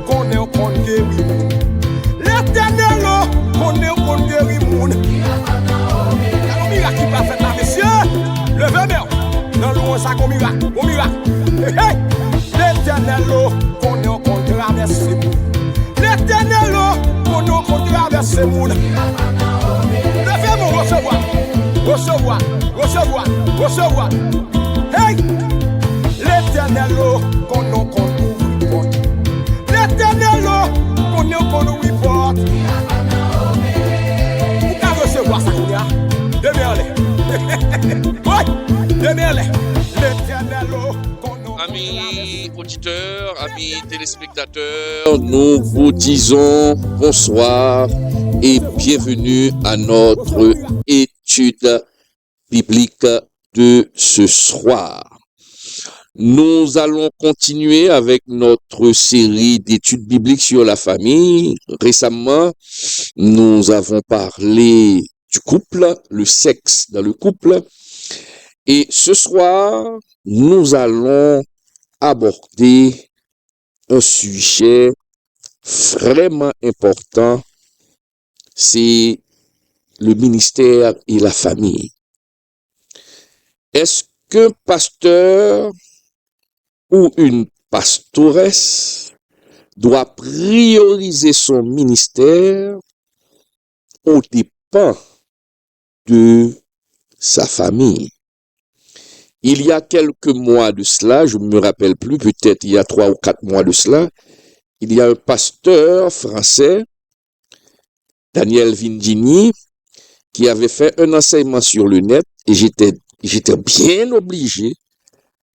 connaît au compte guéri moun. L'éternel connaît au compte guéri moun. Un miracle qui va faire là, messieurs. Levez-moi. Dans l'eau, ça comme miracle. Au miracle. L'éternel connaît au compte traverser moun. L'éternel connaît au compte traverser moun. Levez-moi, recevoir. Recevoir. Recevoir. Recevoir. Hey! L'éternel qu'on nous ouvre. L'éternel qu'on nous porte. Vous pouvez recevoir ça, vous dire. Demeurez. Oui, demeurez. L'éternel qu'on nous. Amis auditeurs, amis téléspectateurs, nous vous disons bonsoir et bienvenue à notre étude biblique de ce soir. Nous allons continuer avec notre série d'études bibliques sur la famille. Récemment, nous avons parlé du couple, le sexe dans le couple. Et ce soir, nous allons aborder un sujet vraiment important. C'est le ministère et la famille. Est-ce qu'un pasteur ou une pastoresse doit prioriser son ministère au dépens de sa famille? Il y a quelques mois de cela, je ne me rappelle plus, peut-être il y a 3 ou 4 mois de cela, il y a un pasteur français, Daniel Vindini, qui avait fait un enseignement sur le net et j'étais bien obligé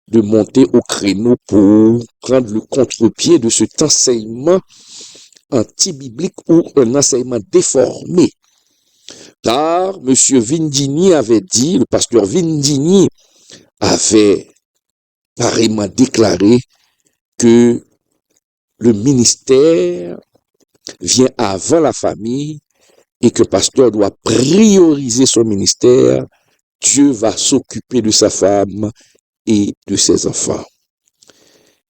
de monter au créneau pour prendre le contre-pied de cet enseignement anti-biblique ou un enseignement déformé. Car M. Vindini avait dit, le pasteur Vindini avait carrément déclaré que le ministère vient avant la famille et que le pasteur doit prioriser son ministère. Dieu va s'occuper de sa femme et de ses enfants.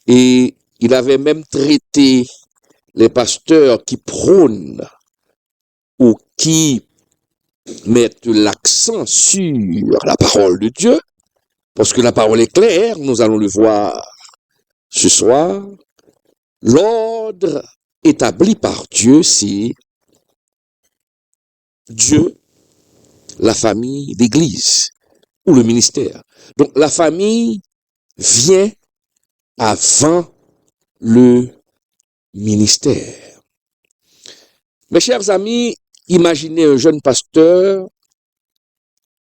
Et il avait même traité les pasteurs qui prônent ou qui mettent l'accent sur la parole de Dieu, parce que la parole est claire, nous allons le voir ce soir. L'ordre établi par Dieu, c'est Dieu, la famille, l'Église ou le ministère. Donc la famille vient avant le ministère. Mes chers amis, imaginez un jeune pasteur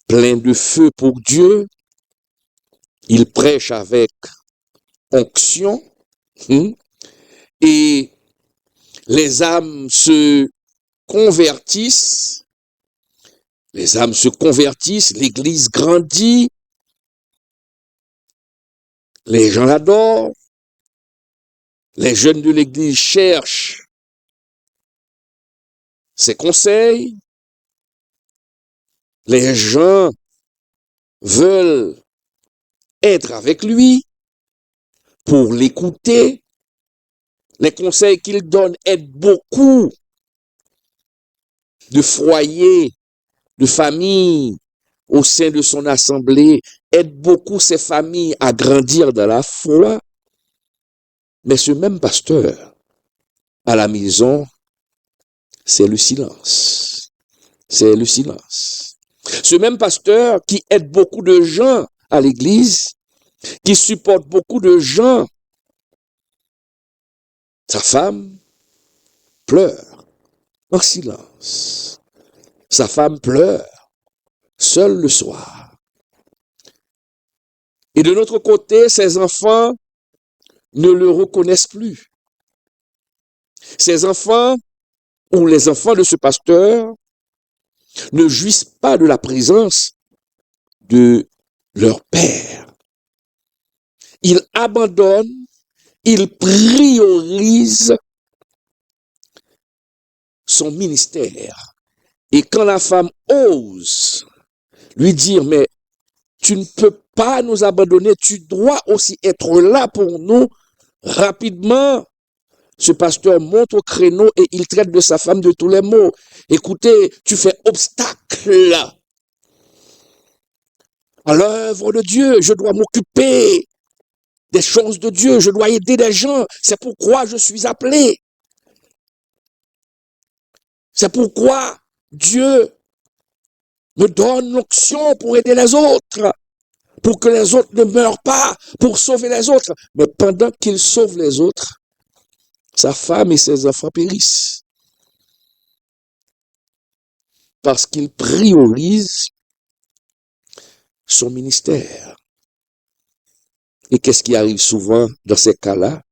plein de feu pour Dieu. Il prêche avec onction et les âmes se convertissent. Les âmes se convertissent, l'église grandit, les gens l'adorent, les jeunes de l'église cherchent ses conseils, les gens veulent être avec lui pour l'écouter. Les conseils qu'il donne aident beaucoup de foyers, de familles au sein de son assemblée, aident beaucoup ces familles à grandir dans la foi. Mais ce même pasteur, à la maison, c'est le silence. C'est le silence. Ce même pasteur qui aide beaucoup de gens à l'église, qui supporte beaucoup de gens, sa femme pleure en silence. Sa femme pleure seule le soir. Et de l'autre côté, ses enfants ne le reconnaissent plus. Ses enfants ou les enfants de ce pasteur ne jouissent pas de la présence de leur père. Ils abandonnent, ils priorisent son ministère. Et quand la femme ose lui dire, mais tu ne peux pas nous abandonner, tu dois aussi être là pour nous rapidement, ce pasteur monte au créneau et il traite de sa femme de tous les maux. Écoutez, tu fais obstacle à l'œuvre de Dieu. Je dois m'occuper des choses de Dieu. Je dois aider des gens. C'est pourquoi je suis appelé. C'est pourquoi Dieu me donne l'onction pour aider les autres, pour que les autres ne meurent pas, pour sauver les autres. Mais pendant qu'il sauve les autres, sa femme et ses enfants périssent. Parce qu'il priorise son ministère. Et qu'est-ce qui arrive souvent dans ces cas-là?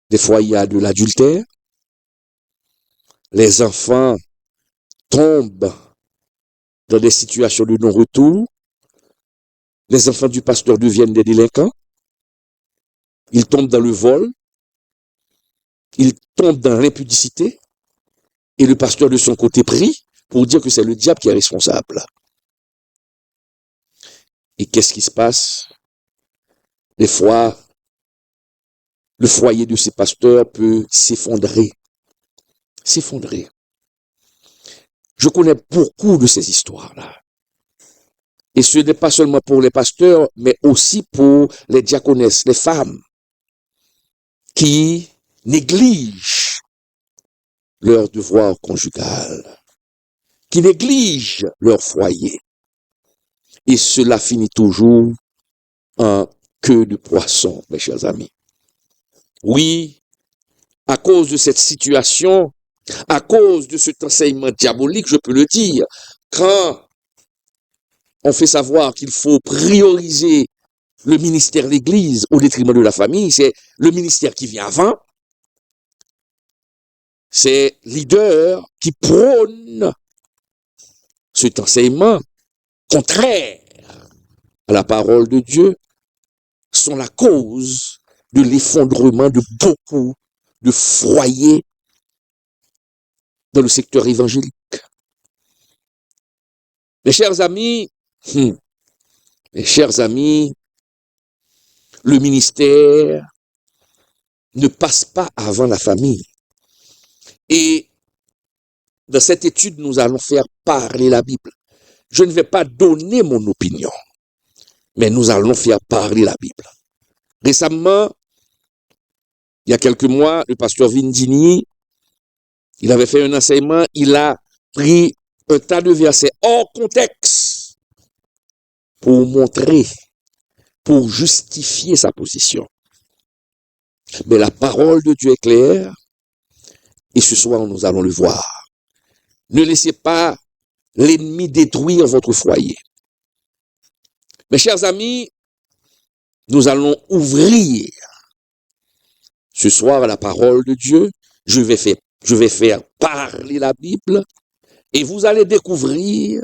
Des fois, il y a de l'adultère. Les enfants tombent dans des situations de non-retour. Les enfants du pasteur deviennent des délinquants. Ils tombent dans le vol. Ils tombent dans l'impudicité. Et le pasteur de son côté prie pour dire que c'est le diable qui est responsable. Et qu'est-ce qui se passe? Des fois, le foyer de ces pasteurs peut s'effondrer. S'effondrer. Je connais beaucoup de ces histoires-là. Et ce n'est pas seulement pour les pasteurs, mais aussi pour les diaconesses, les femmes, qui négligent leur devoir conjugal, qui négligent leur foyer. Et cela finit toujours en queue de poisson, mes chers amis. Oui, à cause de cette situation, à cause de cet enseignement diabolique, je peux le dire, quand on fait savoir qu'il faut prioriser le ministère de l'Église au détriment de la famille, c'est le ministère qui vient avant, ces leaders qui prônent cet enseignement contraire à la parole de Dieu sont la cause de l'effondrement de beaucoup de foyers dans le secteur évangélique. Mes chers amis, le ministère ne passe pas avant la famille. Et dans cette étude, nous allons faire parler la Bible. Je ne vais pas donner mon opinion, mais nous allons faire parler la Bible. Récemment, il y a quelques mois, le pasteur Vindini, il avait fait un enseignement, il a pris un tas de versets hors contexte pour montrer, pour justifier sa position. Mais la parole de Dieu est claire et ce soir, nous allons le voir. Ne laissez pas l'ennemi détruire votre foyer. Mes chers amis, nous allons ouvrir ce soir la parole de Dieu. Je vais faire parler la Bible et vous allez découvrir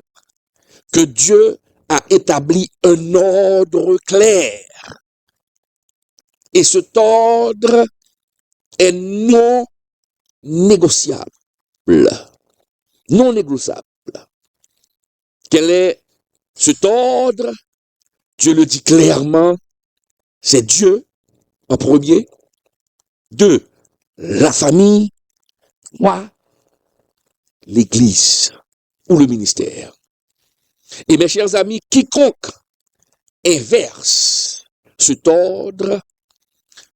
que Dieu a établi un ordre clair. Et cet ordre est non négociable. Non négociable. Quel est cet ordre? Dieu le dit clairement, c'est Dieu en premier, 2, la famille, 3, l'Église ou le ministère. Et mes chers amis, quiconque inverse cet ordre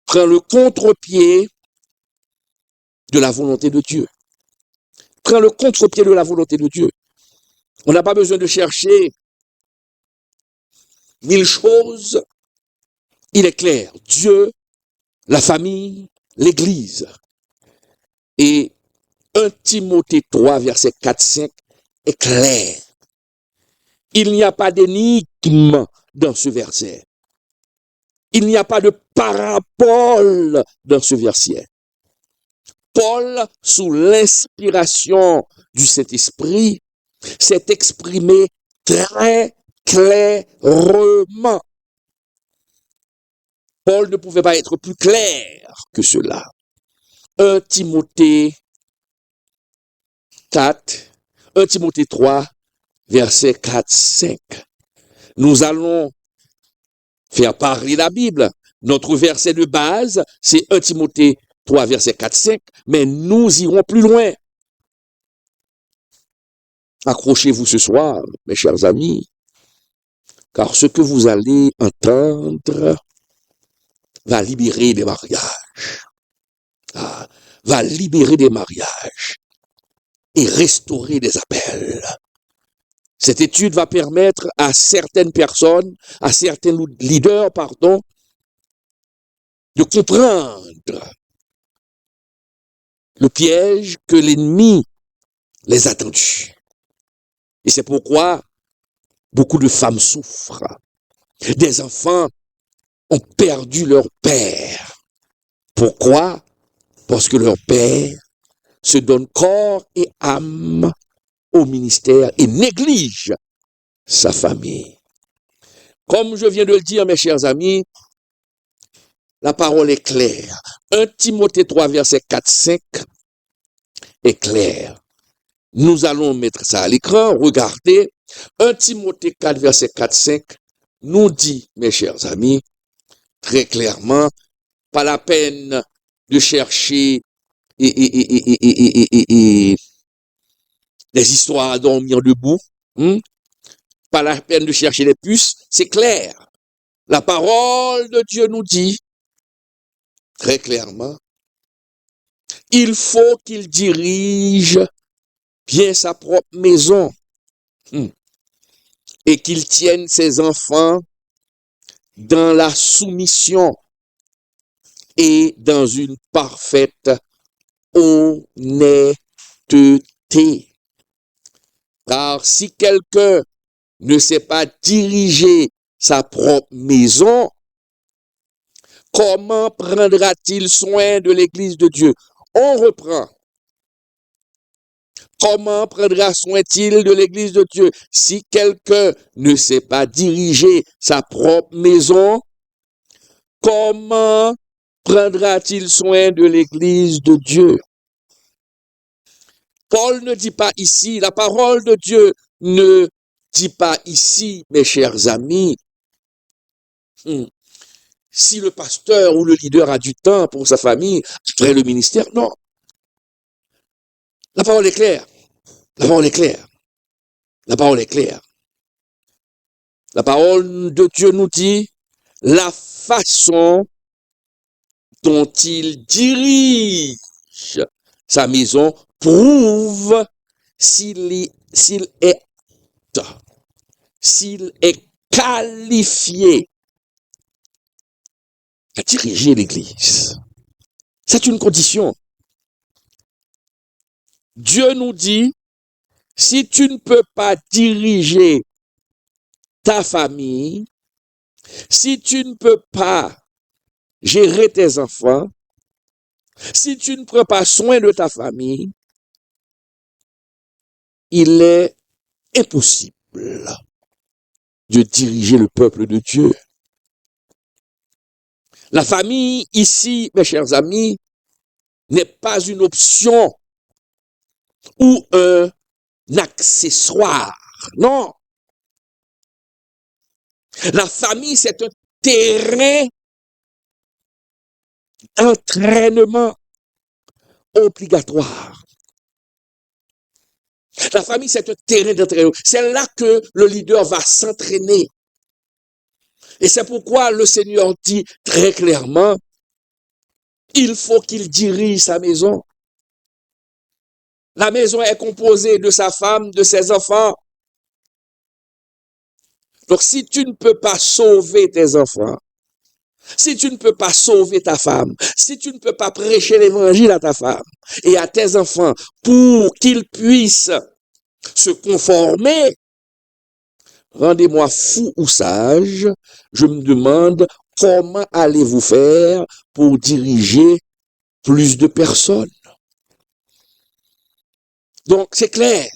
prend le contre-pied de la volonté de Dieu. Prend le contre-pied de la volonté de Dieu. On n'a pas besoin de chercher 1000 choses. Il est clair, Dieu, la famille, l'Église. Et 1 Timothée 3, verset 4-5 est clair. Il n'y a pas d'énigme dans ce verset. Il n'y a pas de parabole dans ce verset. Paul, sous l'inspiration du Saint-Esprit, s'est exprimé très clairement. Paul ne pouvait pas être plus clair que cela. 1 Timothée 3, verset 4-5. Nous allons faire parler la Bible. Notre verset de base, c'est 1 Timothée 3, verset 4, 5, mais nous irons plus loin. Accrochez-vous ce soir, mes chers amis, car ce que vous allez entendre va libérer des mariages. Va libérer des mariages et restaurer des appels. Cette étude va permettre à certaines personnes, à certains leaders, de comprendre le piège que l'ennemi les a tendus. Et c'est pourquoi beaucoup de femmes souffrent. Des enfants ont perdu leur père. Pourquoi? Parce que leur père se donne corps et âme au ministère et néglige sa famille. Comme je viens de le dire, mes chers amis, la parole est claire. 1 Timothée 3, verset 4, 5 est clair. Nous allons mettre ça à l'écran. Regardez. 1 Timothée 4, verset 4, 5 nous dit, mes chers amis, très clairement, pas la peine de chercher des histoires à dormir debout. Pas la peine de chercher les puces. C'est clair. La parole de Dieu nous dit très clairement, il faut qu'il dirige bien sa propre maison et qu'il tienne ses enfants dans la soumission et dans une parfaite honnêteté. Car si quelqu'un ne sait pas diriger sa propre maison, comment prendra-t-il soin de l'Église de Dieu? On reprend. Comment prendra soin-t-il de l'Église de Dieu? Si quelqu'un ne sait pas diriger sa propre maison, comment prendra-t-il soin de l'Église de Dieu? Paul ne dit pas ici, la parole de Dieu ne dit pas ici, mes chers amis, si le pasteur ou le leader a du temps pour sa famille, après le ministère, non. La parole est claire. La parole est claire. La parole est claire. La parole de Dieu nous dit la façon dont il dirige sa maison prouve s'il est qualifié à diriger l'Église. C'est une condition. Dieu nous dit, si tu ne peux pas diriger ta famille, si tu ne peux pas gérer tes enfants, si tu ne prends pas soin de ta famille, il est impossible de diriger le peuple de Dieu. La famille ici, mes chers amis, n'est pas une option ou un accessoire. Non. La famille, c'est un terrain d'entraînement obligatoire. La famille, c'est un terrain d'entraînement. C'est là que le leader va s'entraîner. Et c'est pourquoi le Seigneur dit très clairement, il faut qu'il dirige sa maison. La maison est composée de sa femme, de ses enfants. Donc si tu ne peux pas sauver tes enfants, si tu ne peux pas sauver ta femme, si tu ne peux pas prêcher l'évangile à ta femme et à tes enfants pour qu'ils puissent se conformer, rendez-moi fou ou sage, je me demande comment allez-vous faire pour diriger plus de personnes. Donc c'est clair.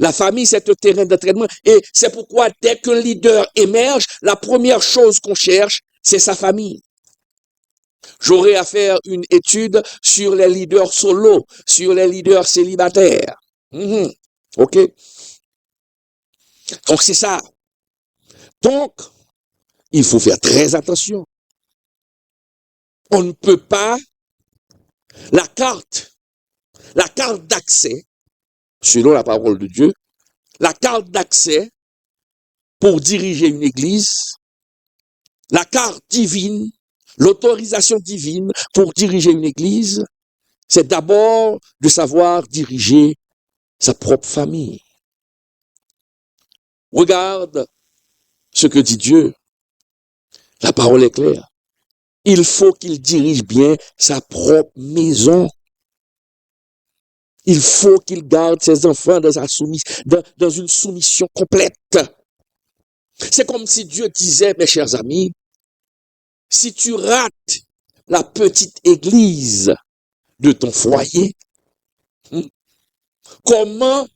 La famille, c'est un terrain d'entraînement et c'est pourquoi dès qu'un leader émerge, la première chose qu'on cherche, c'est sa famille. J'aurai à faire une étude sur les leaders solos, sur les leaders célibataires. OK? Donc c'est ça. Donc, il faut faire très attention. on ne peut pas, la carte d'accès, selon la parole de Dieu, la carte d'accès pour diriger une église, la carte divine, l'autorisation divine pour diriger une église, c'est d'abord de savoir diriger sa propre famille. Regarde ce que dit Dieu. La parole est claire. Il faut qu'il dirige bien sa propre maison. Il faut qu'il garde ses enfants dans une soumission complète. C'est comme si Dieu disait, mes chers amis, si tu rates la petite église de ton foyer, comment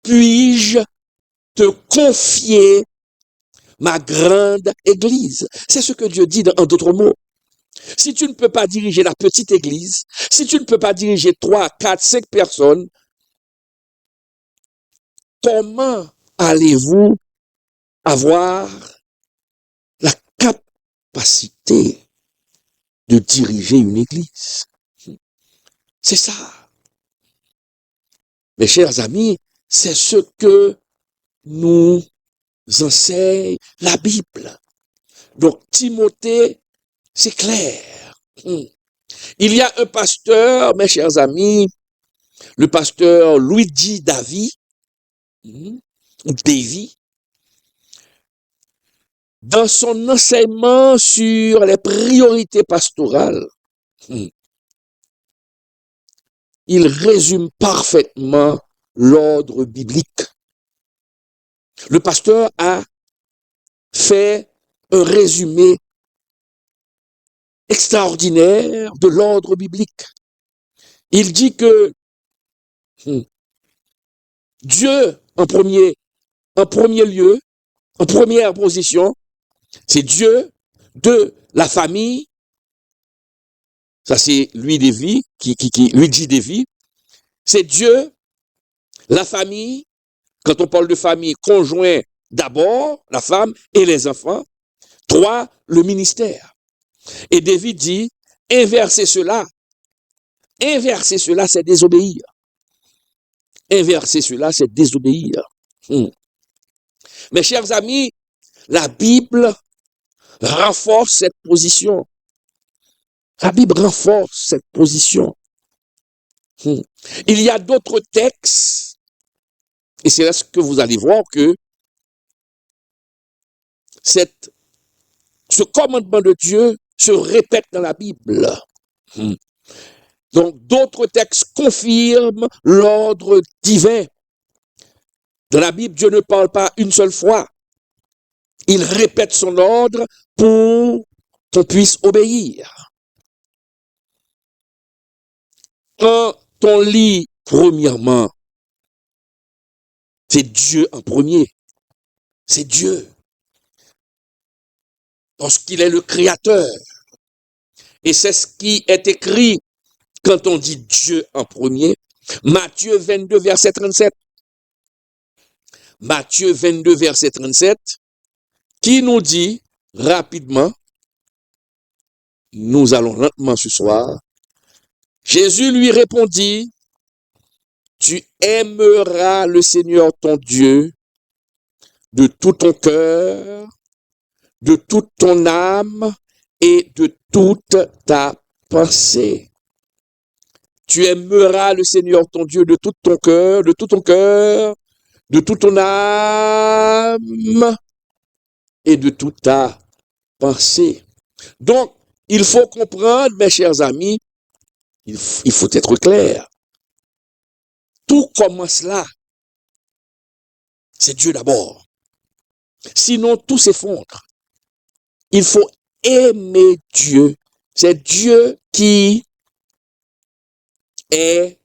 puis-je te confier ma grande église? C'est ce que Dieu dit en d'autres mots. Si tu ne peux pas diriger la petite église, si tu ne peux pas diriger 3, 4, 5 personnes, comment allez-vous avoir la capacité de diriger une église? C'est ça. Mes chers amis, c'est ce que nous enseigne la Bible. Donc, Timothée, c'est clair. Il y a un pasteur, mes chers amis, le pasteur Luigi Davy, ou Davy, dans son enseignement sur les priorités pastorales, il résume parfaitement l'ordre biblique. Le pasteur a fait un résumé extraordinaire de l'ordre biblique. Il dit que Dieu, en premier lieu, en première position, c'est Dieu de la famille. Ça, c'est Luigi Davy. C'est Dieu, la famille. Quand on parle de famille, conjoint d'abord, la femme et les enfants. 3, le ministère. Et David dit, inverser cela, c'est désobéir. Inverser cela, c'est désobéir. Mes chers amis, la Bible renforce cette position. La Bible renforce cette position. Il y a d'autres textes, et c'est là ce que vous allez voir que ce commandement de Dieu se répète dans la Bible. Donc, d'autres textes confirment l'ordre divin. Dans la Bible, Dieu ne parle pas une seule fois. Il répète son ordre pour qu'on puisse obéir. Quand on lit premièrement, c'est Dieu en premier. C'est Dieu. Parce qu'il est le créateur. Et c'est ce qui est écrit quand on dit Dieu en premier. Matthieu 22, verset 37. Matthieu 22, verset 37, qui nous dit rapidement, nous allons lentement ce soir, Jésus lui répondit, tu aimeras le Seigneur ton Dieu de tout ton cœur, de toute ton âme et de toute ta pensée. Tu aimeras le Seigneur ton Dieu de tout ton cœur, de toute ton âme et de toute ta pensée. Donc, il faut comprendre, mes chers amis, il faut être clair. Tout commence là. C'est Dieu d'abord. Sinon, tout s'effondre. Il faut aimer Dieu. C'est Dieu qui est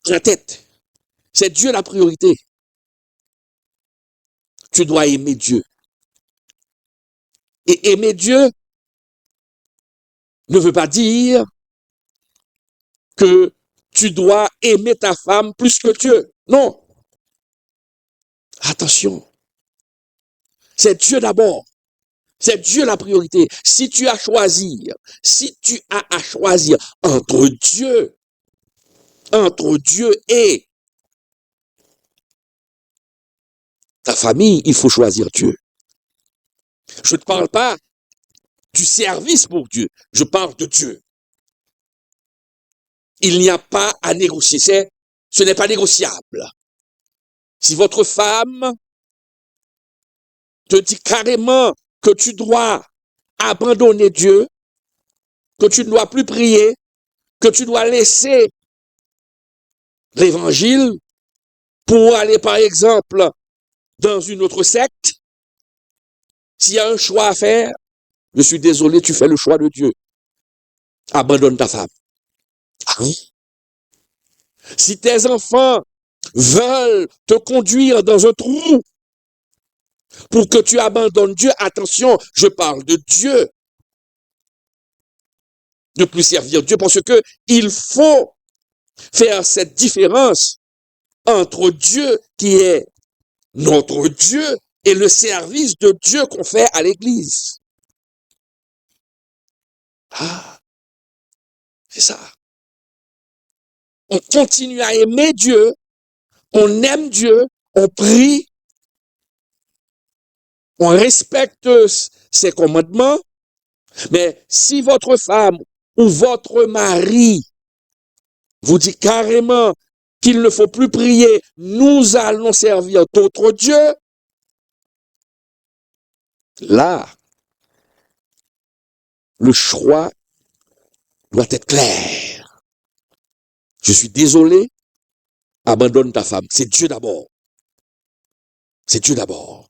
la tête. C'est Dieu la priorité. Tu dois aimer Dieu. Et aimer Dieu ne veut pas dire que tu dois aimer ta femme plus que Dieu. Non. Attention. C'est Dieu d'abord. C'est Dieu la priorité. Si tu as à choisir entre Dieu et ta famille, il faut choisir Dieu. Je ne parle pas du service pour Dieu, je parle de Dieu. Il n'y a pas à négocier, ce n'est pas négociable. Si votre femme te dit carrément que tu dois abandonner Dieu, que tu ne dois plus prier, que tu dois laisser l'évangile pour aller, par exemple, dans une autre secte, s'il y a un choix à faire, je suis désolé, tu fais le choix de Dieu. Abandonne ta femme. Ah oui? Si tes enfants veulent te conduire dans un trou pour que tu abandonnes Dieu, attention, je parle de Dieu. De plus servir Dieu parce que il faut faire cette différence entre Dieu qui est notre Dieu et le service de Dieu qu'on fait à l'église. Ah, c'est ça. On continue à aimer Dieu, on aime Dieu, on prie, on respecte ses commandements, mais si votre femme ou votre mari vous dit carrément qu'il ne faut plus prier, nous allons servir d'autres dieux, là, le choix doit être clair. Je suis désolé, abandonne ta femme. C'est Dieu d'abord. C'est Dieu d'abord.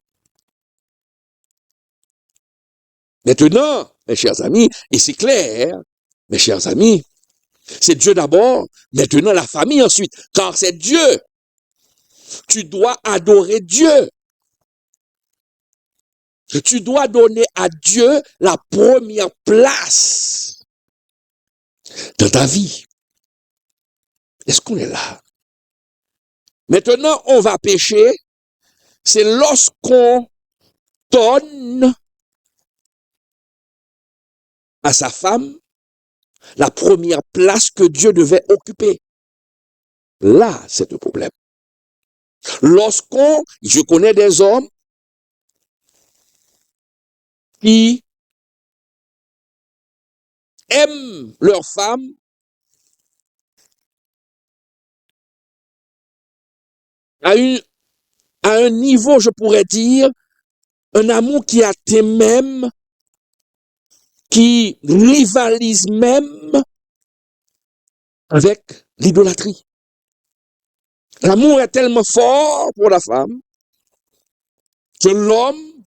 Maintenant, mes chers amis, et c'est clair, mes chers amis, c'est Dieu d'abord, maintenant la famille ensuite, car c'est Dieu. Tu dois adorer Dieu. Tu dois donner à Dieu la première place dans ta vie. Est-ce qu'on est là? Maintenant, on va pécher. C'est lorsqu'on donne à sa femme la première place que Dieu devait occuper. Là, c'est le problème. Je connais des hommes qui aiment leur femme à un niveau, je pourrais dire, un amour qui atteint même, qui rivalise même avec l'idolâtrie. L'amour est tellement fort pour la femme que l'homme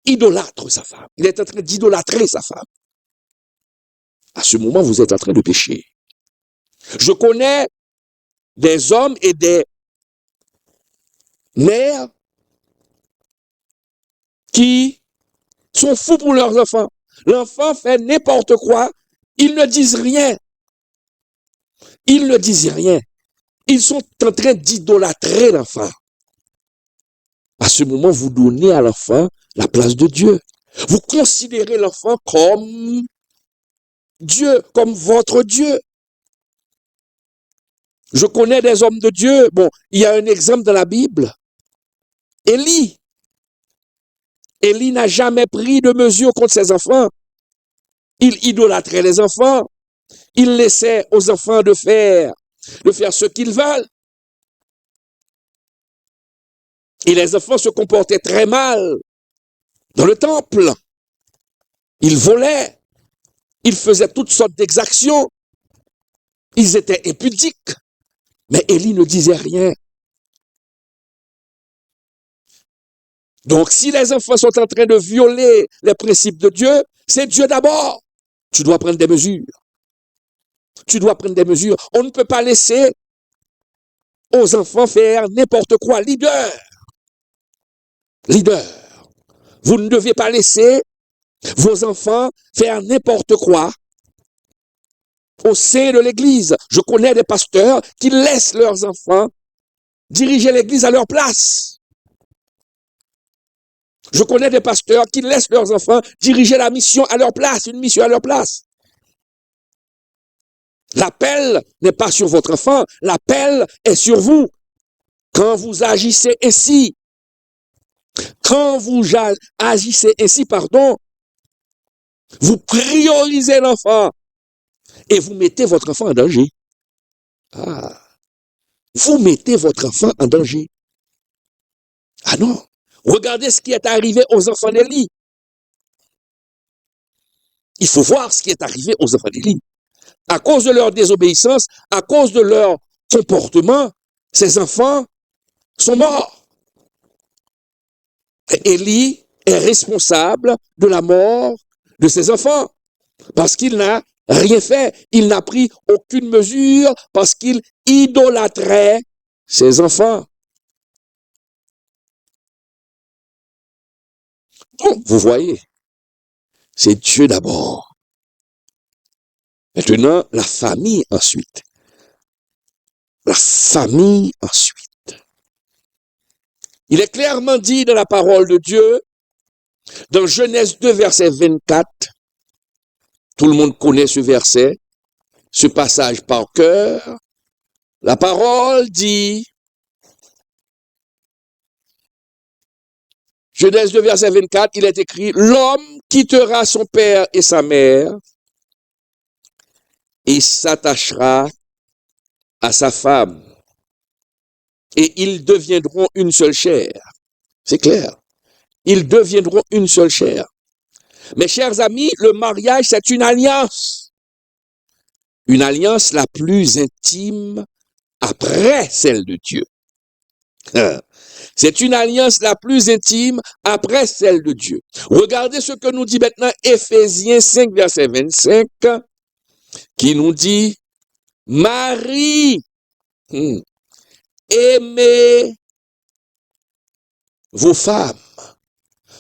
idolâtre sa femme. Il est en train d'idolâtrer sa femme. À ce moment, vous êtes en train de pécher. Je connais des hommes et des mères qui sont fous pour leurs enfants. L'enfant fait n'importe quoi, ils ne disent rien. Ils ne disent rien. Ils sont en train d'idolâtrer l'enfant. À ce moment, vous donnez à l'enfant la place de Dieu. Vous considérez l'enfant comme Dieu, comme votre Dieu. Je connais des hommes de Dieu. Bon, il y a un exemple dans la Bible. Élie. Élie n'a jamais pris de mesure contre ses enfants. Il idolâtrait les enfants. Il laissait aux enfants de faire ce qu'ils veulent. Et les enfants se comportaient très mal dans le temple. Ils volaient. Ils faisaient toutes sortes d'exactions. Ils étaient impudiques. Mais Élie ne disait rien. Donc, si les enfants sont en train de violer les principes de Dieu, c'est Dieu d'abord. Tu dois prendre des mesures. Tu dois prendre des mesures. On ne peut pas laisser aux enfants faire n'importe quoi. Leader. Vous ne devez pas laisser vos enfants faire n'importe quoi au sein de l'église. Je connais des pasteurs qui laissent leurs enfants diriger l'église à leur place. Je connais des pasteurs qui laissent leurs enfants diriger la mission à leur place, une mission à leur place. L'appel n'est pas sur votre enfant, l'appel est sur vous. Quand vous agissez ainsi, vous priorisez l'enfant et vous mettez votre enfant en danger. Ah, vous mettez votre enfant en danger. Ah non, regardez ce qui est arrivé aux enfants d'Élie. Il faut voir ce qui est arrivé aux enfants d'Élie. À cause de leur désobéissance, à cause de leur comportement, ces enfants sont morts. Élie est responsable de la mort de ses enfants parce qu'il n'a rien fait. Il n'a pris aucune mesure parce qu'il idolâtrait ses enfants. Donc, vous voyez, c'est Dieu d'abord. Maintenant, la famille ensuite. La famille ensuite. Il est clairement dit dans la parole de Dieu, dans Genèse 2, verset 24, tout le monde connaît ce verset, ce passage par cœur. La parole dit, Genèse 2, verset 24, il est écrit, l'homme quittera son père et sa mère et s'attachera à sa femme. Et ils deviendront une seule chair. C'est clair. Ils deviendront une seule chair. Mes chers amis, le mariage, c'est une alliance. Une alliance la plus intime après celle de Dieu. C'est une alliance la plus intime après celle de Dieu. Regardez ce que nous dit maintenant Éphésiens 5, verset 25, qui nous dit, Marie, aimez vos femmes,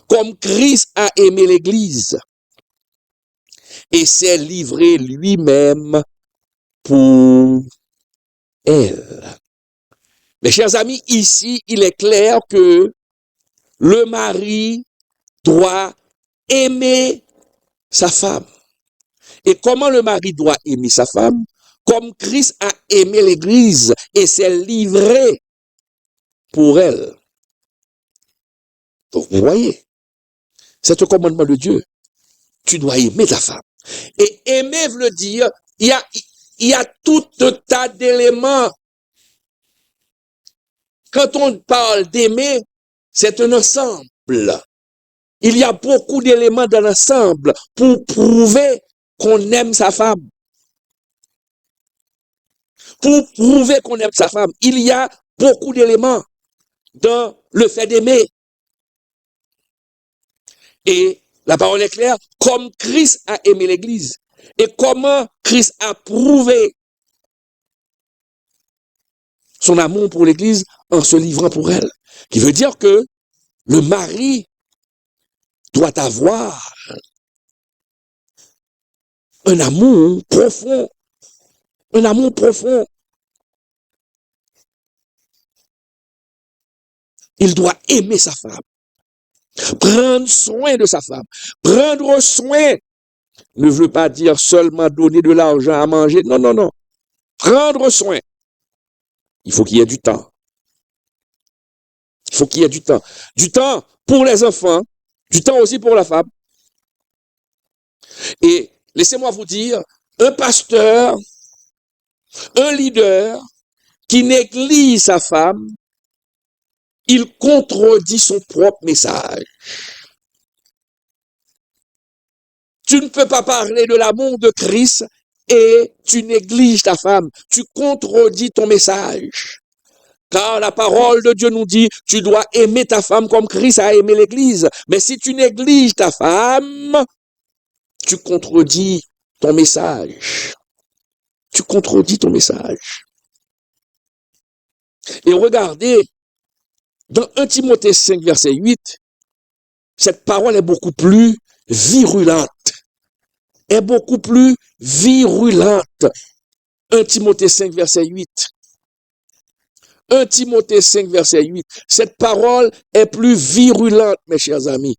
comme Christ a aimé l'Église et s'est livré lui-même pour elle. Mes chers amis, ici, il est clair que le mari doit aimer sa femme. Et comment le mari doit aimer sa femme? Comme Christ a aimé l'Église et s'est livré pour elle. Donc, vous voyez, c'est un commandement de Dieu. Tu dois aimer ta femme. Et aimer veut dire, il y a tout un tas d'éléments. Quand on parle d'aimer, c'est un ensemble. Il y a beaucoup d'éléments dans l'ensemble pour prouver qu'on aime sa femme. Pour prouver qu'on aime sa femme, il y a beaucoup d'éléments dans le fait d'aimer. Et la parole est claire, comme Christ a aimé l'Église. Et comment Christ a prouvé son amour pour l'Église en se livrant pour elle. Qui veut dire que le mari doit avoir un amour profond. Un amour profond. Il doit aimer sa femme. Prendre soin de sa femme. Prendre soin ne veut pas dire seulement donner de l'argent à manger. Non, non, non. Prendre soin. Il faut qu'il y ait du temps. Il faut qu'il y ait du temps. Du temps pour les enfants, du temps aussi pour la femme. Et laissez-moi vous dire, un pasteur, un leader qui néglige sa femme, il contredit son propre message. Tu ne peux pas parler de l'amour de Christ et tu négliges ta femme. Tu contredis ton message. Car la parole de Dieu nous dit, tu dois aimer ta femme comme Christ a aimé l'Église. Mais si tu négliges ta femme, tu contredis ton message. Tu contredis ton message. Et regardez, dans 1 Timothée 5, verset 8, cette parole est beaucoup plus virulente. Est beaucoup plus virulente. 1 Timothée 5, verset 8. 1 Timothée 5, verset 8. Cette parole est plus virulente, mes chers amis.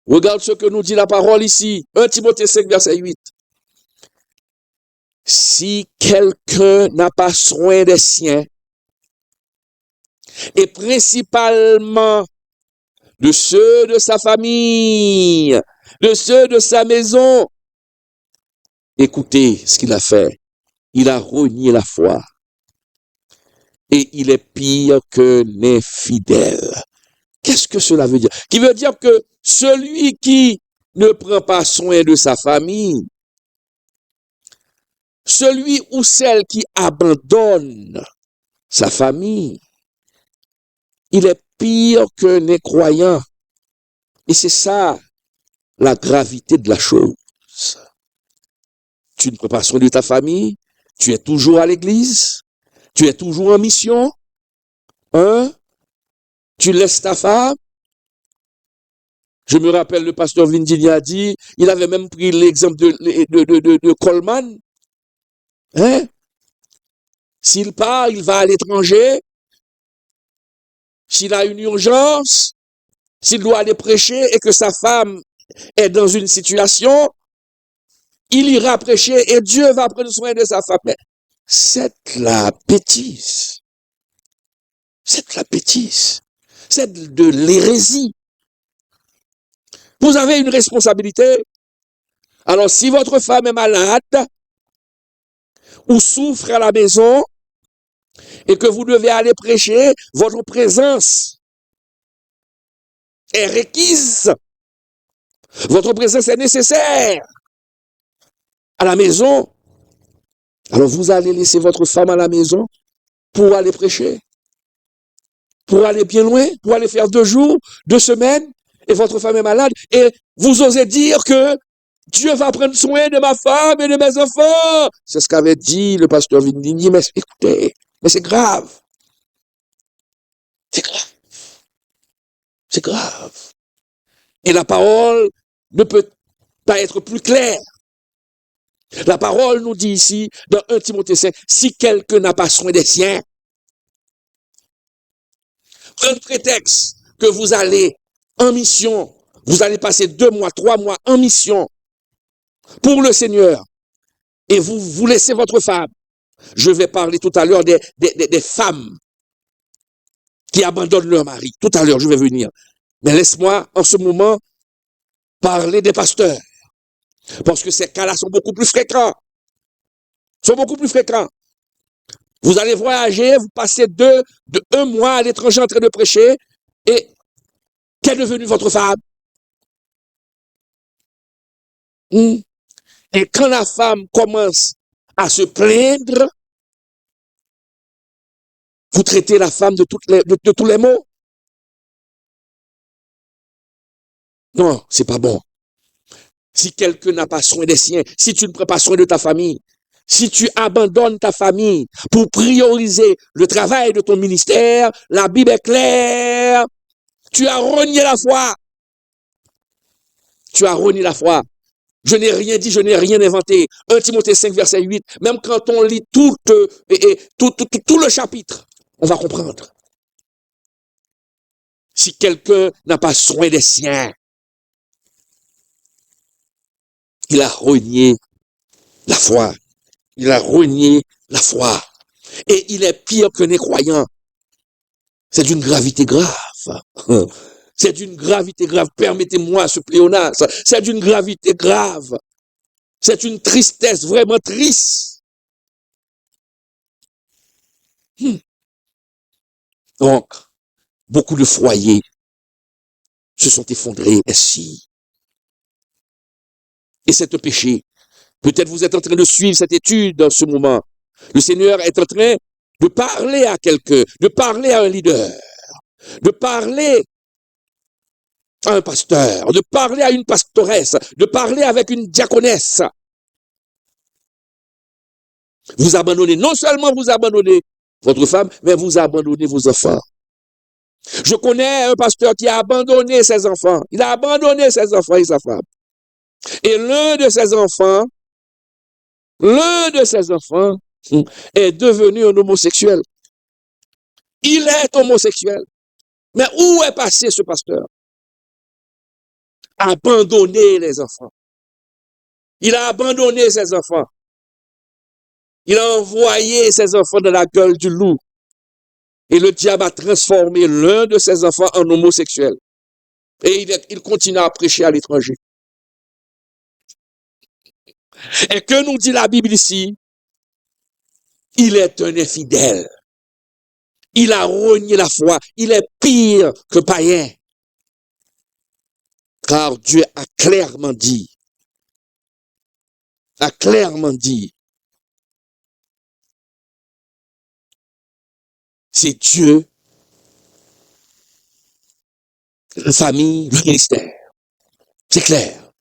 Regarde ce que nous dit la parole ici. 1 Timothée 5, verset 8. Si quelqu'un n'a pas soin des siens, et principalement de ceux de sa famille, de ceux de sa maison, écoutez ce qu'il a fait. Il a renié la foi. Et il est pire qu'un infidèle. Qu'est-ce que cela veut dire? Qui veut dire que celui qui ne prend pas soin de sa famille, celui ou celle qui abandonne sa famille, il est pire qu'un incroyant. Et c'est ça la gravité de la chose. Tu ne prends pas soin de ta famille, tu es toujours à l'église, tu es toujours en mission, hein? Tu laisses ta femme. Je me rappelle, le pasteur Vindini a dit, il avait même pris l'exemple de Coleman. Hein? S'il part, il va à l'étranger. S'il a une urgence, s'il doit aller prêcher et que sa femme est dans une situation, il ira prêcher et Dieu va prendre soin de sa femme. Mais c'est la bêtise. C'est la bêtise. C'est de l'hérésie. Vous avez une responsabilité. Alors, si votre femme est malade ou souffre à la maison et que vous devez aller prêcher, votre présence est requise. Votre présence est nécessaire à la maison. Alors, vous allez laisser votre femme à la maison pour aller prêcher, pour aller bien loin, pour aller faire 2 jours, 2 semaines, et votre femme est malade, et vous osez dire que Dieu va prendre soin de ma femme et de mes enfants. C'est ce qu'avait dit le pasteur Vindini. Mais écoutez, mais c'est grave. C'est grave. C'est grave. Et la parole ne peut pas être plus claire. La parole nous dit ici, dans 1 Timothée 5, si quelqu'un n'a pas soin des siens, un prétexte que vous allez en mission, vous allez passer 2 mois, 3 mois en mission pour le Seigneur, et vous laissez votre femme. Je vais parler tout à l'heure des femmes qui abandonnent leur mari. Tout à l'heure, je vais venir. Mais laisse-moi, en ce moment, parler des pasteurs. Parce que ces cas-là sont beaucoup plus fréquents. Vous allez voyager, vous passez 1 mois à l'étranger en train de prêcher, et qu'est devenue votre femme? Et quand la femme commence à se plaindre, vous traitez la femme de tous les maux. Non, c'est pas bon. Si quelqu'un n'a pas soin des siens, si tu ne prends pas soin de ta famille, si tu abandonnes ta famille pour prioriser le travail de ton ministère, la Bible est claire. Tu as renié la foi. Tu as renié la foi. Je n'ai rien dit, je n'ai rien inventé. 1 Timothée 5, verset 8. Même quand on lit tout le chapitre, on va comprendre. Si quelqu'un n'a pas soin des siens, il a renié la foi. Il a renié la foi. Et il est pire que les croyants. C'est d'une gravité grave. C'est d'une gravité grave. Permettez-moi ce pléonasme. C'est d'une gravité grave. C'est une tristesse vraiment triste. Donc, beaucoup de foyers se sont effondrés ainsi. Et c'est un péché. Peut-être vous êtes en train de suivre cette étude en ce moment. Le Seigneur est en train de parler à quelqu'un, de parler à un leader, de parler à un pasteur, de parler à une pastoresse, de parler avec une diaconesse. Vous abandonnez, non seulement vous abandonnez votre femme, mais vous abandonnez vos enfants. Je connais un pasteur qui a abandonné ses enfants. Il a abandonné ses enfants et sa femme. Et l'un de ses enfants est devenu un homosexuel. Il est homosexuel. Mais où est passé ce pasteur? Abandonner les enfants. Il a abandonné ses enfants. Il a envoyé ses enfants dans la gueule du loup. Et le diable a transformé l'un de ses enfants en homosexuel. Et il continue à prêcher à l'étranger. Et que nous dit la Bible ici? Il est un infidèle. Il a renié la foi. Il est pire que païen. Car Dieu a clairement dit, c'est Dieu, la famille, le ministère. C'est clair.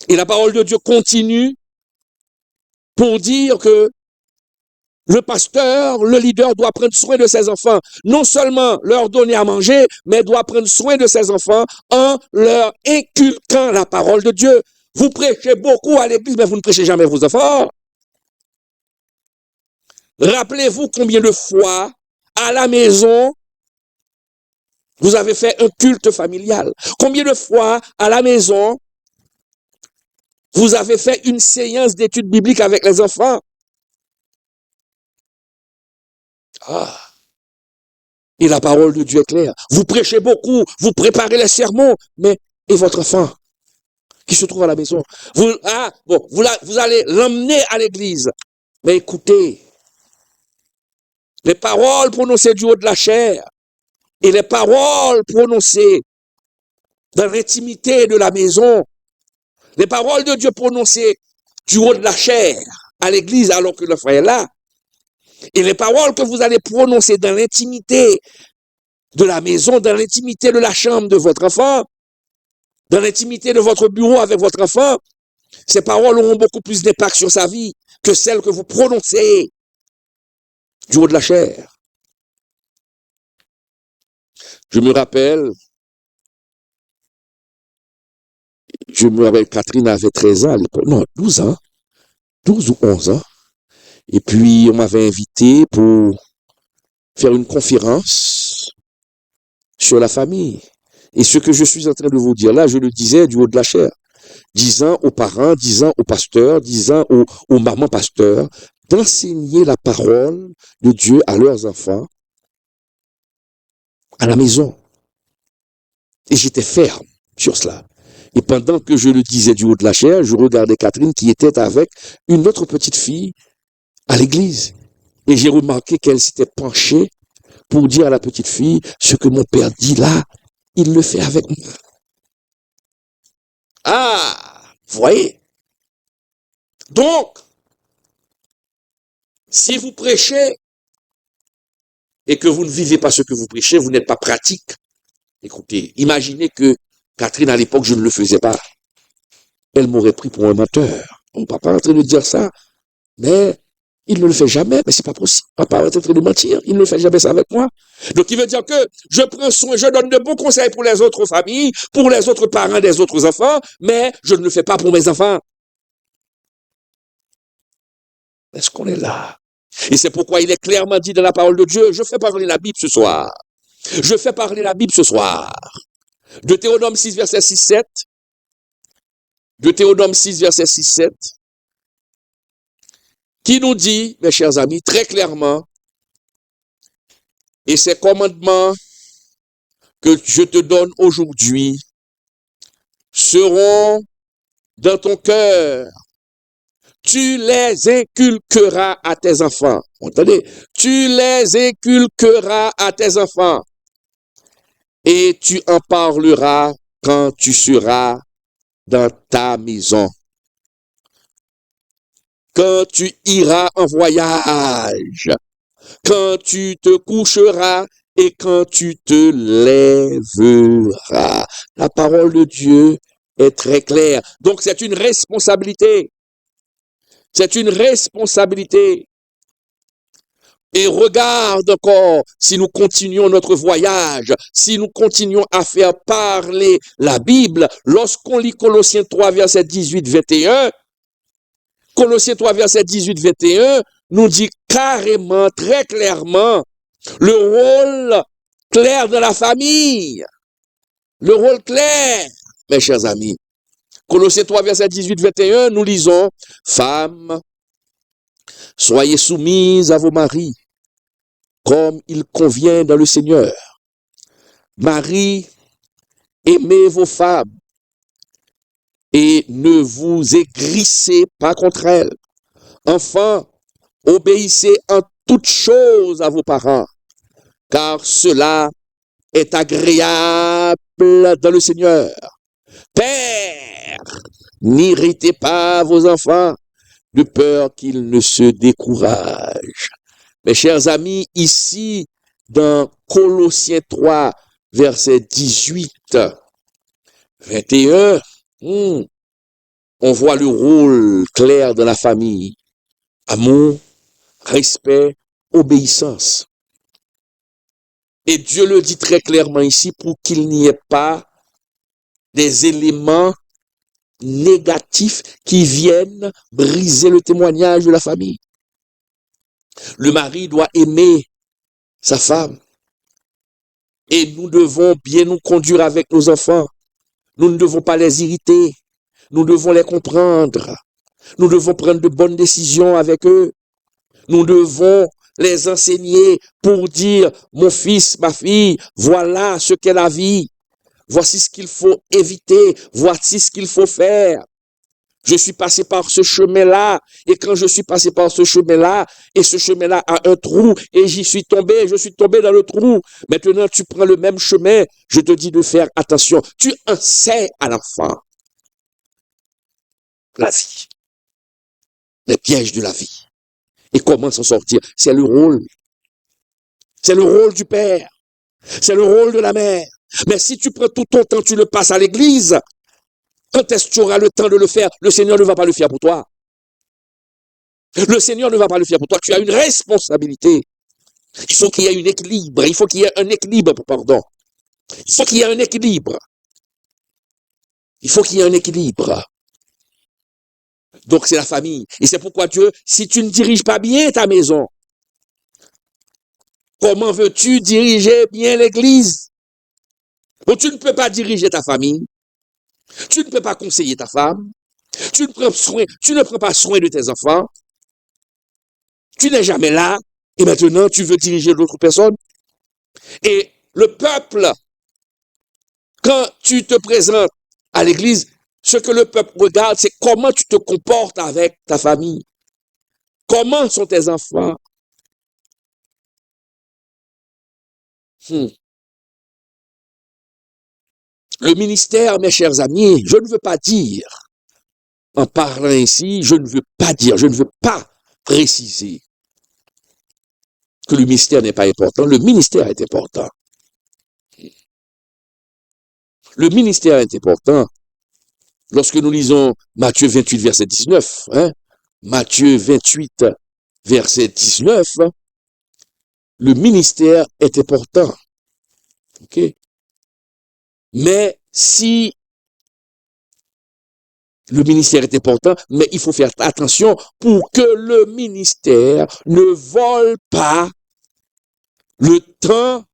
Et la parole de Dieu continue pour dire que le pasteur, le leader doit prendre soin de ses enfants. Non seulement leur donner à manger, mais doit prendre soin de ses enfants en leur inculquant la parole de Dieu. Vous prêchez beaucoup à l'église, mais vous ne prêchez jamais vos enfants. Rappelez-vous combien de fois à la maison vous avez fait un culte familial. Combien de fois à la maison vous avez fait une séance d'études bibliques avec les enfants. Et la parole de Dieu est claire. Vous prêchez beaucoup, vous préparez les sermons, mais et votre enfant qui se trouve à la maison, vous allez l'emmener à l'église. Mais écoutez, les paroles prononcées du haut de la chair et les paroles prononcées dans l'intimité de la maison, les paroles de Dieu prononcées du haut de la chair à l'église alors que le frère est là, et les paroles que vous allez prononcer dans l'intimité de la maison, dans l'intimité de la chambre de votre enfant, dans l'intimité de votre bureau avec votre enfant, ces paroles auront beaucoup plus d'impact sur sa vie que celles que vous prononcez du haut de la chair. Je me rappelle, Catherine avait 13 ans à l'époque, non, 12 ans, 12 ou 11 ans. Et puis, on m'avait invité pour faire une conférence sur la famille. Et ce que je suis en train de vous dire là, je le disais du haut de la chair. Disant aux parents, disant aux pasteurs, disant aux mamans pasteurs, d'enseigner la parole de Dieu à leurs enfants à la maison. Et j'étais ferme sur cela. Et pendant que je le disais du haut de la chair, je regardais Catherine qui était avec une autre petite fille à l'église. Et j'ai remarqué qu'elle s'était penchée pour dire à la petite fille, ce que mon père dit là, il le fait avec moi. Ah, vous voyez. Donc, si vous prêchez et que vous ne vivez pas ce que vous prêchez, vous n'êtes pas pratique. Écoutez, imaginez que Catherine, à l'époque, je ne le faisais pas. Elle m'aurait pris pour un menteur. Mon papa est en train de dire ça, mais il ne le fait jamais, mais c'est pas possible. Papa est en train de mentir, il ne le fait jamais ça avec moi. Donc, il veut dire que je prends soin, je donne de bons conseils pour les autres familles, pour les autres parents des autres enfants, mais je ne le fais pas pour mes enfants. Est-ce qu'on est là? Et c'est pourquoi il est clairement dit dans la parole de Dieu, je fais parler la Bible ce soir. Je fais parler la Bible ce soir. Deutéronome 6, verset 6-7. Deutéronome 6, verset 6-7. Qui nous dit, mes chers amis, très clairement, et ces commandements que je te donne aujourd'hui seront dans ton cœur. Tu les inculqueras à tes enfants. Entendez? Tu les inculqueras à tes enfants. Et tu en parleras quand tu seras dans ta maison. Quand tu iras en voyage. Quand tu te coucheras et quand tu te lèveras. La parole de Dieu est très claire. Donc c'est une responsabilité. C'est une responsabilité. Et regarde encore, si nous continuons notre voyage, si nous continuons à faire parler la Bible, lorsqu'on lit Colossiens 3, verset 18-21, Colossiens 3, verset 18-21, nous dit carrément, très clairement, Le rôle clair de la famille. Le rôle clair, mes chers amis. Colossiens 3, verset 18-21, nous lisons, femmes, soyez soumises à vos maris, comme il convient dans le Seigneur. Marie, aimez vos femmes et ne vous aigrissez pas contre elles. Enfants, obéissez en toutes choses à vos parents, car cela est agréable dans le Seigneur. Père, n'irritez pas vos enfants, de peur qu'ils ne se découragent. Mes chers amis, ici, dans Colossiens 3, verset 18, 21, on voit le rôle clair de la famille. Amour, respect, obéissance. Et Dieu le dit très clairement ici pour qu'il n'y ait pas des éléments négatifs qui viennent briser le témoignage de la famille. Le mari doit aimer sa femme. Et nous devons bien nous conduire avec nos enfants. Nous ne devons pas les irriter. Nous devons les comprendre. Nous devons prendre de bonnes décisions avec eux. Nous devons les enseigner pour dire, mon fils, ma fille, voilà ce qu'est la vie. Voici ce qu'il faut éviter. Voici ce qu'il faut faire. Je suis passé par ce chemin-là, et quand je suis passé par ce chemin-là, et ce chemin-là a un trou, et je suis tombé dans le trou. Maintenant, tu prends le même chemin, je te dis de faire attention. Tu enseignes à l'enfant la vie, les pièges de la vie, et comment s'en sortir. C'est le rôle du père, c'est le rôle de la mère. Mais si tu prends tout ton temps, tu le passes à l'église, quand est-ce que tu auras le temps de le faire? Le Seigneur ne va pas le faire pour toi. Le Seigneur ne va pas le faire pour toi. Tu as une responsabilité. Il faut qu'il y ait un équilibre. Il faut qu'il y ait un équilibre, pardon. Il faut qu'il y ait un équilibre. Il faut qu'il y ait un équilibre. Donc c'est la famille. Et c'est pourquoi Dieu, si tu ne diriges pas bien ta maison, comment veux-tu diriger bien l'église? Donc tu ne peux pas diriger ta famille. Tu ne peux pas conseiller ta femme. Tu ne prends pas soin de tes enfants. Tu n'es jamais là. Et maintenant, tu veux diriger d'autres personnes. Et le peuple, quand tu te présentes à l'église, ce que le peuple regarde, c'est comment tu te comportes avec ta famille. Comment sont tes enfants? Le ministère, mes chers amis, je ne veux pas dire, en parlant ici, je ne veux pas préciser que le ministère n'est pas important. Le ministère est important. Le ministère est important. Lorsque nous lisons Matthieu 28, verset 19, Matthieu 28, verset 19, le ministère est important. OK? Mais si le ministère est important, mais il faut faire attention pour que le ministère ne vole pas le temps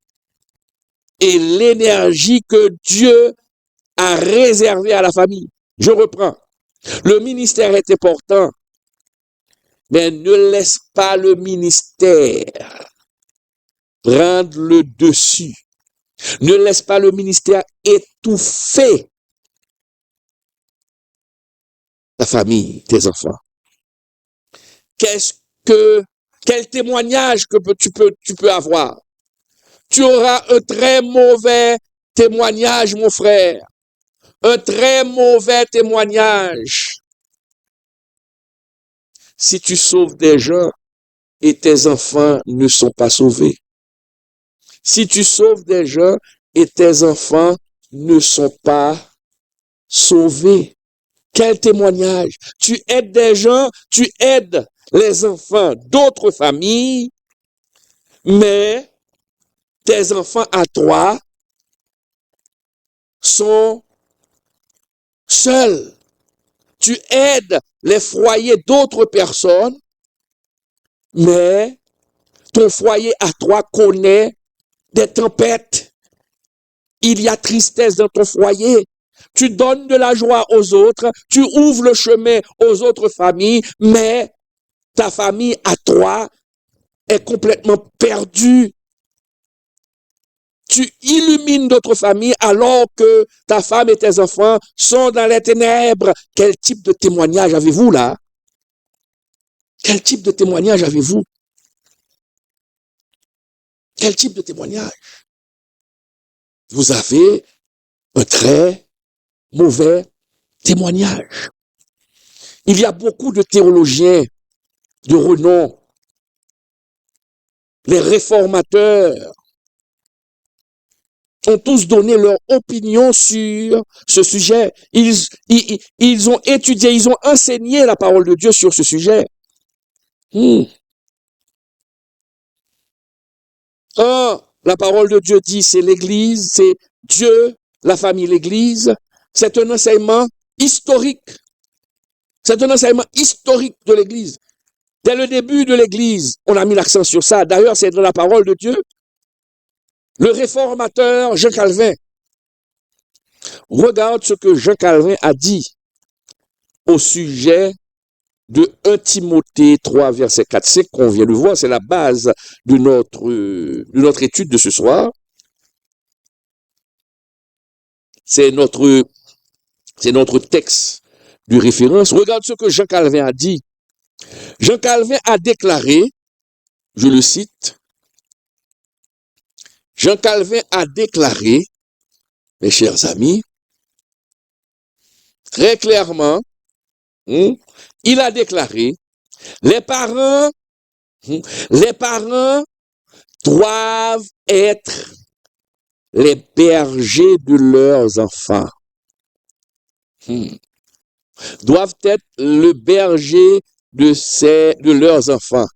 et l'énergie que Dieu a réservé à la famille. Je reprends. Le ministère est important, mais ne laisse pas le ministère prendre le dessus. Ne laisse pas le ministère étouffer ta famille, tes enfants. Quel témoignage que tu peux avoir? Tu auras un très mauvais témoignage, mon frère. Un très mauvais témoignage. Si tu sauves des gens et tes enfants ne sont pas sauvés. Si tu sauves des gens et tes enfants ne sont pas sauvés. Quel témoignage! Tu aides des gens, tu aides les enfants d'autres familles, mais tes enfants à toi sont seuls. Tu aides les foyers d'autres personnes, mais ton foyer à toi connaît des tempêtes. Il y a tristesse dans ton foyer. Tu donnes de la joie aux autres, tu ouvres le chemin aux autres familles, mais ta famille à toi est complètement perdue. Tu illumines d'autres familles alors que ta femme et tes enfants sont dans les ténèbres. Quel type de témoignage avez-vous là? Quel type de témoignage avez-vous? Quel type de témoignage? Vous avez un très mauvais témoignage. Il y a beaucoup de théologiens de renom, les réformateurs, ont tous donné leur opinion sur ce sujet. Ils ont étudié, ils ont enseigné la parole de Dieu sur ce sujet. La parole de Dieu dit, c'est l'Église, c'est Dieu, la famille, l'Église. C'est un enseignement historique. C'est un enseignement historique de l'Église. Dès le début de l'Église, on a mis l'accent sur ça. D'ailleurs, c'est dans la parole de Dieu. Le réformateur Jean Calvin, regarde ce que Jean Calvin a dit au sujet de 1 Timothée 3, verset 4-5, qu'on vient de voir. C'est la base de notre étude de ce soir. C'est notre texte de référence. Regarde ce que Jean Calvin a dit. Jean Calvin a déclaré, je le cite, Jean Calvin a déclaré, mes chers amis, très clairement, il a déclaré, les parents doivent être les bergers de leurs enfants. Doivent être le berger de leurs enfants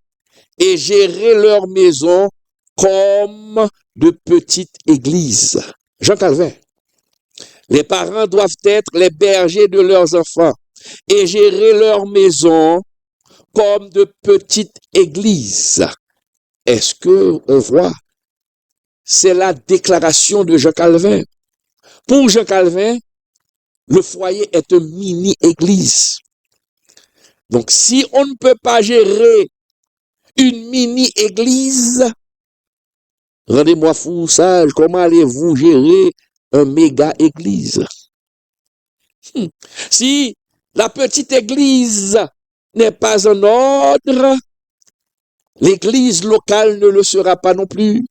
et gérer leur maison comme de petites églises. Jean Calvin. Les parents doivent être les bergers de leurs enfants et gérer leur maison comme de petites églises. Est-ce que on voit? C'est la déclaration de Jean Calvin. Pour Jean Calvin, le foyer est une mini-église. Donc, si on ne peut pas gérer une mini-église, rendez-moi fou sage, comment allez-vous gérer un méga-église? Si la petite église n'est pas en ordre, l'église locale ne le sera pas non plus.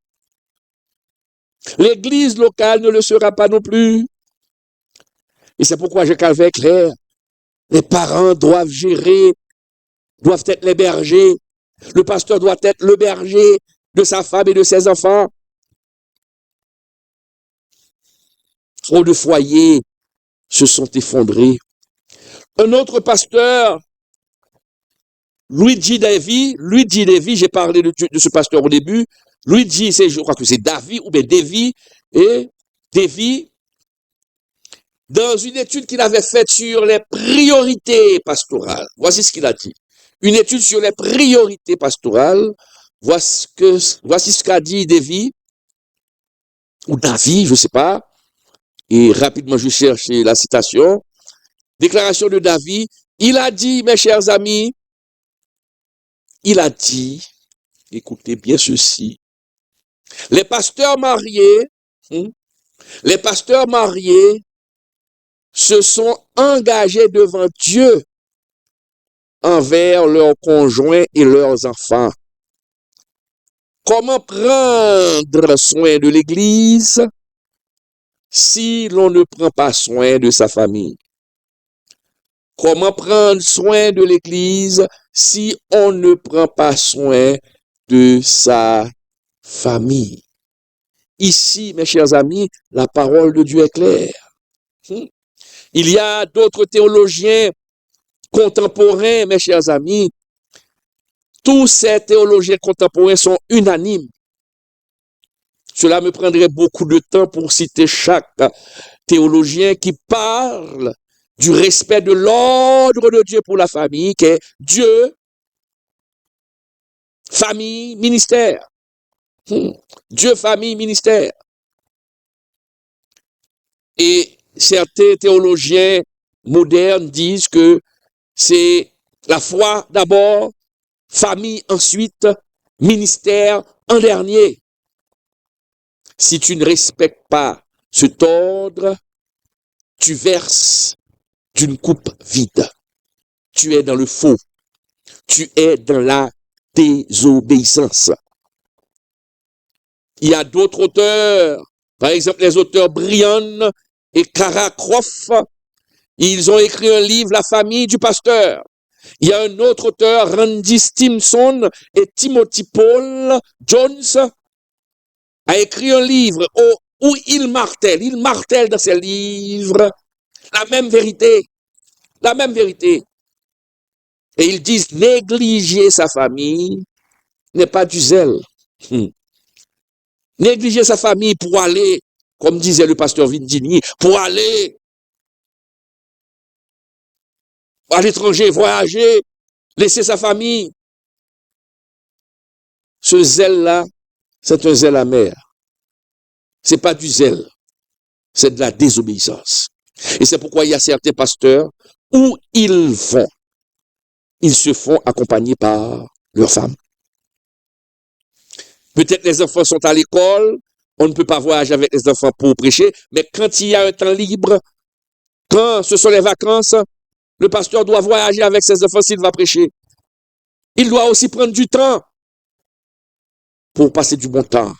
L'église locale ne le sera pas non plus. Et c'est pourquoi Jean Calvin est clair. Les parents doivent gérer, doivent être les bergers. Le pasteur doit être le berger de sa femme et de ses enfants. Trop de foyers se sont effondrés. Un autre pasteur, Luigi Davy, j'ai parlé de ce pasteur au début. Luigi, je crois que c'est Davy ou bien Davy, et Davy, dans une étude qu'il avait faite sur les priorités pastorales. Voici ce qu'il a dit. Une étude sur les priorités pastorales. Voici ce qu'a dit Davy, ou Davy, je ne sais pas. Et rapidement, je cherche la citation. Déclaration de Davy. Il a dit, mes chers amis, il a dit, écoutez bien ceci, les pasteurs mariés se sont engagés devant Dieu envers leurs conjoints et leurs enfants. Comment prendre soin de l'Église si l'on ne prend pas soin de sa famille? Comment prendre soin de l'Église si on ne prend pas soin de sa famille? Ici, mes chers amis, la parole de Dieu est claire. Il y a d'autres théologiens contemporains, mes chers amis. Tous ces théologiens contemporains sont unanimes. Cela me prendrait beaucoup de temps pour citer chaque théologien qui parle du respect de l'ordre de Dieu pour la famille, qui est Dieu famille, ministère. Dieu, famille, ministère. Et certains théologiens modernes disent que c'est la foi d'abord, famille ensuite, ministère en dernier. Si tu ne respectes pas cet ordre, tu verses d'une coupe vide. Tu es dans le faux. Tu es dans la désobéissance. Il y a d'autres auteurs, par exemple les auteurs Brian et Cara Croft, ils ont écrit un livre, La famille du pasteur. Il y a un autre auteur, Randy Stimson et Timothy Paul Jones, a écrit un livre où il martèle dans ses livres la même vérité. Et ils disent, négliger sa famille n'est pas du zèle. Négliger sa famille pour aller, comme disait le pasteur Vindini, pour aller à l'étranger, voyager, laisser sa famille. Ce zèle-là, c'est un zèle amer. C'est pas du zèle, c'est de la désobéissance. Et c'est pourquoi il y a certains pasteurs où ils se font accompagner par leurs femmes. Peut-être les enfants sont à l'école, on ne peut pas voyager avec les enfants pour prêcher, mais quand il y a un temps libre, quand ce sont les vacances, le pasteur doit voyager avec ses enfants s'il va prêcher. Il doit aussi prendre du temps pour passer du bon temps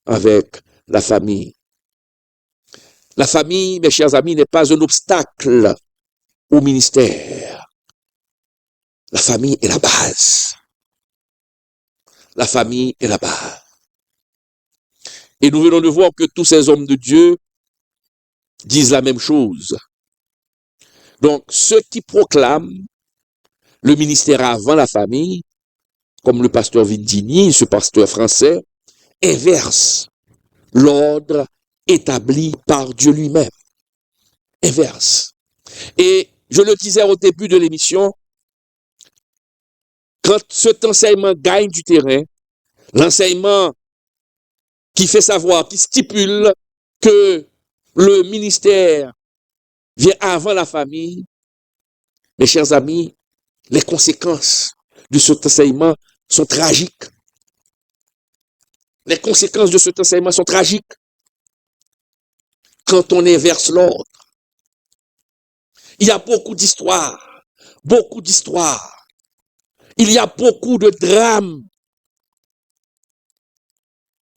avec la famille. La famille, mes chers amis, n'est pas un obstacle au ministère. La famille est la base. La famille est la base. Et nous venons de voir que tous ces hommes de Dieu disent la même chose. Donc, ceux qui proclament le ministère avant la famille, comme le pasteur Vindini, ce pasteur français, inverse l'ordre établi par Dieu lui-même. Inverse. Et je le disais au début de l'émission, quand cet enseignement gagne du terrain, l'enseignement qui fait savoir, qui stipule que le ministère vient avant la famille, mes chers amis, les conséquences de cet enseignement sont tragiques. Les conséquences de cet enseignement sont tragiques. Quand on inverse l'ordre, il y a beaucoup d'histoires, beaucoup d'histoires. Il y a beaucoup de drames.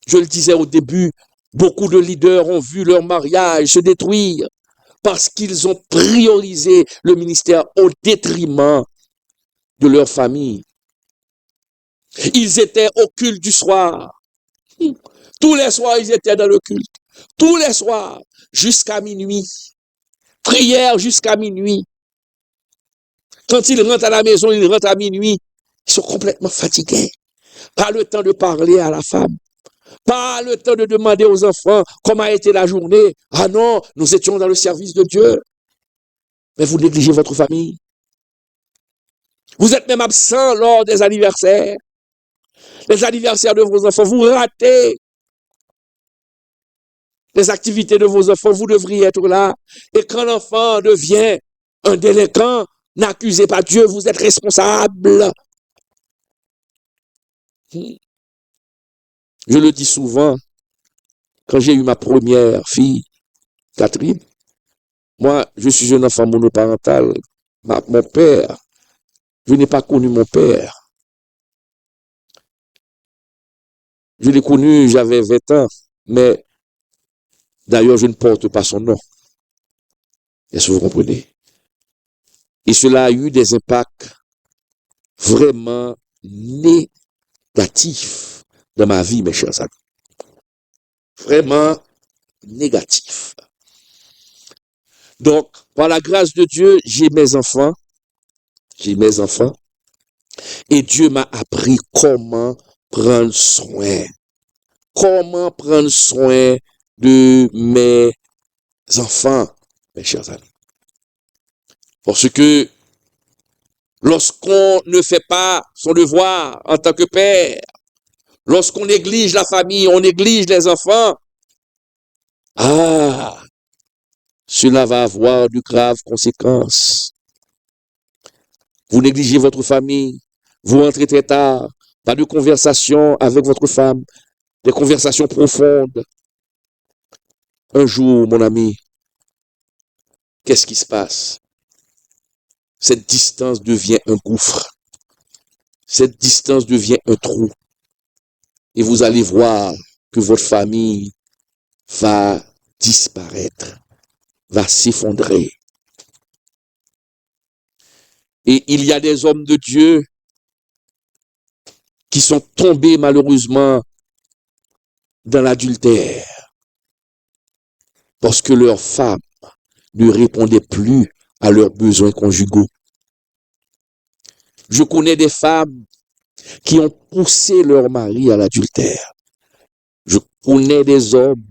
Je le disais au début, beaucoup de leaders ont vu leur mariage se détruire parce qu'ils ont priorisé le ministère au détriment de leur famille. Ils étaient au culte du soir. Tous les soirs, ils étaient dans le culte. Tous les soirs, jusqu'à minuit. Prière jusqu'à minuit. Quand ils rentrent à la maison, ils rentrent à minuit. Ils sont complètement fatigués. Pas le temps de parler à la femme. Pas le temps de demander aux enfants comment a été la journée. Ah non, nous étions dans le service de Dieu. Mais vous négligez votre famille. Vous êtes même absent lors des anniversaires. Les anniversaires de vos enfants, vous ratez les activités de vos enfants, vous devriez être là. Et quand l'enfant devient un délinquant, n'accusez pas Dieu, vous êtes responsable. Je le dis souvent, quand j'ai eu ma première fille, Catherine, moi, je suis un enfant monoparental. Mon père, je n'ai pas connu mon père. Je l'ai connu, j'avais 20 ans, mais d'ailleurs, je ne porte pas son nom. Est-ce que vous comprenez? Et cela a eu des impacts vraiment négatifs dans ma vie, mes chers amis. Vraiment négatifs. Donc, par la grâce de Dieu, j'ai mes enfants. Et Dieu m'a appris comment prendre soin de mes enfants, mes chers amis. Parce que lorsqu'on ne fait pas son devoir en tant que père, lorsqu'on néglige la famille, on néglige les enfants, cela va avoir de graves conséquences. Vous négligez votre famille, vous rentrez très tard, pas de conversation avec votre femme, des conversations profondes. Un jour, mon ami, qu'est-ce qui se passe? Cette distance devient un gouffre. Cette distance devient un trou. Et vous allez voir que votre famille va disparaître, va s'effondrer. Et il y a des hommes de Dieu qui sont tombés malheureusement dans l'adultère parce que leurs femmes ne répondaient plus à leurs besoins conjugaux. Je connais des femmes qui ont poussé leur mari à l'adultère. Je connais des hommes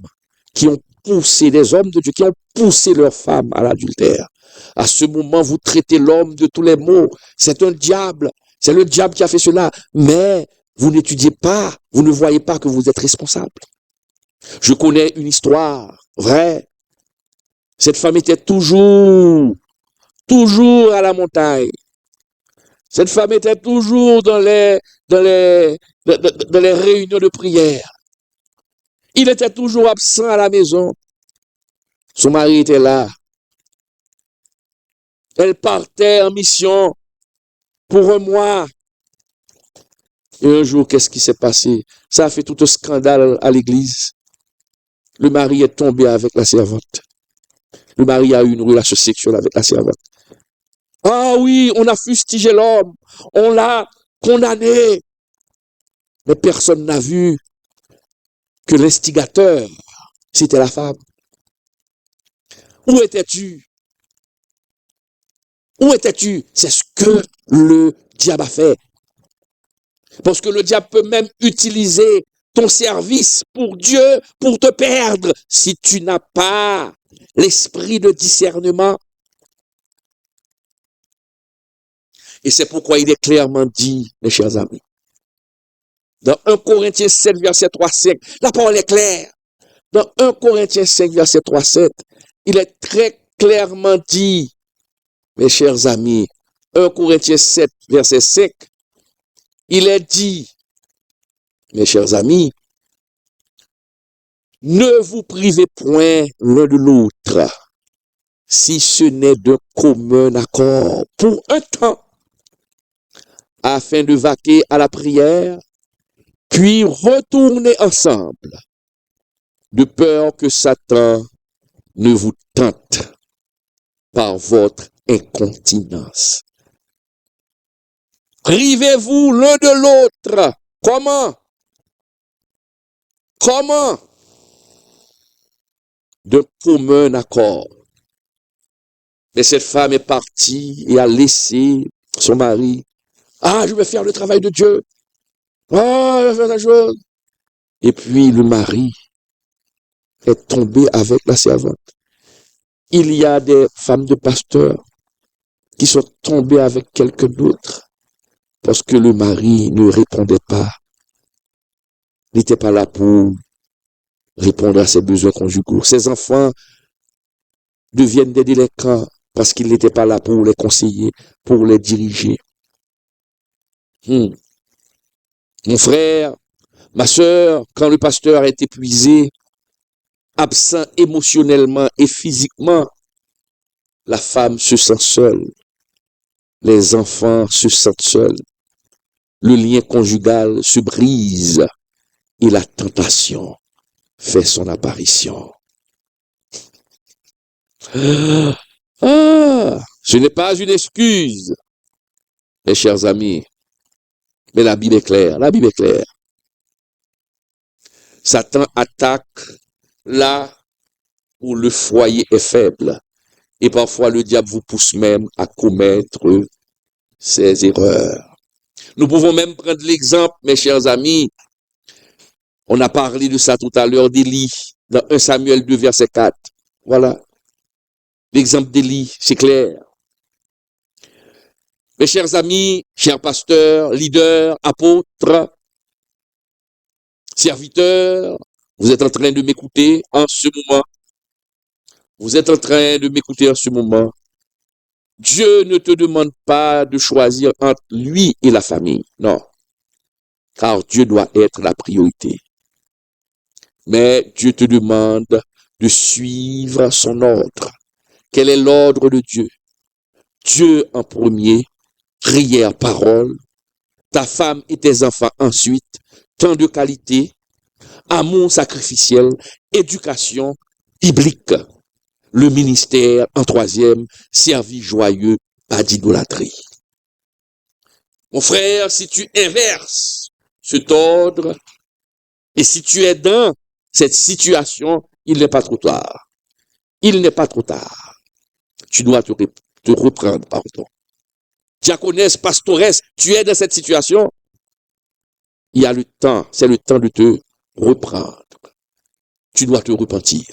qui ont poussé, des hommes de Dieu qui ont poussé leur femme à l'adultère. À ce moment, vous traitez l'homme de tous les maux. C'est un diable. C'est le diable qui a fait cela. Mais vous n'étudiez pas, vous ne voyez pas que vous êtes responsable. Je connais une histoire vraie. Cette femme était toujours à la montagne. Cette femme était toujours dans les réunions de prière. Il était toujours absent à la maison. Son mari était là. Elle partait en mission pour un mois. Et un jour, qu'est-ce qui s'est passé? Ça a fait tout un scandale à l'église. Le mari est tombé avec la servante. Le mari a eu une relation sexuelle avec la servante. Ah oui, on a fustigé l'homme. On l'a condamné. Mais personne n'a vu que l'instigateur, c'était la femme. Où étais-tu? Où étais-tu? C'est ce que le diable a fait. Parce que le diable peut même utiliser ton service pour Dieu, pour te perdre, si tu n'as pas l'esprit de discernement. Et c'est pourquoi il est clairement dit, mes chers amis, dans 1 Corinthiens 7, verset 3-5, la parole est claire. Dans 1 Corinthiens 5, verset 3-7, il est très clairement dit, mes chers amis, 1 Corinthiens 7, verset 5, il est dit, mes chers amis, ne vous privez point l'un de l'autre, si ce n'est d'un commun accord, pour un temps, afin de vaquer à la prière, puis retourner ensemble, de peur que Satan ne vous tente par votre incontinence. Privez-vous l'un de l'autre. Comment? Comment? De commun accord. Mais cette femme est partie et a laissé son mari. Je vais faire le travail de Dieu. Je vais faire la chose. Et puis le mari est tombé avec la servante. Il y a des femmes de pasteurs qui sont tombées avec quelqu'un d'autre parce que le mari ne répondait pas. Il n'était pas là pour répondre à ses besoins conjugaux. Ses enfants deviennent des délinquants parce qu'il n'était pas là pour les conseiller, pour les diriger. Mon frère, ma sœur, quand le pasteur est épuisé, absent émotionnellement et physiquement, la femme se sent seule. Les enfants se sentent seuls. Le lien conjugal se brise et la tentation fait son apparition. Ce n'est pas une excuse, mes chers amis, mais la Bible est claire. La Bible est claire. Satan attaque là où le foyer est faible. Et parfois, le diable vous pousse même à commettre ces erreurs. Nous pouvons même prendre l'exemple, mes chers amis. On a parlé de ça tout à l'heure d'Élie, dans 1 Samuel 2, verset 4. Voilà. L'exemple d'Élie, c'est clair. Mes chers amis, chers pasteurs, leaders, apôtres, serviteurs, vous êtes en train de m'écouter en ce moment. Vous êtes en train de m'écouter en ce moment. Dieu ne te demande pas de choisir entre lui et la famille. Non. Car Dieu doit être la priorité. Mais Dieu te demande de suivre son ordre. Quel est l'ordre de Dieu? Dieu en premier, prière, parole, ta femme et tes enfants ensuite, temps de qualité, amour sacrificiel, éducation biblique, le ministère en troisième, service joyeux, pas d'idolâtrie. Mon frère, si tu inverses cet ordre et si tu es dans cette situation, il n'est pas trop tard. Il n'est pas trop tard. Tu dois te reprendre, pardon. Diaconesse, pastoresse, tu es dans cette situation. Il y a le temps, c'est le temps de te reprendre. Tu dois te repentir.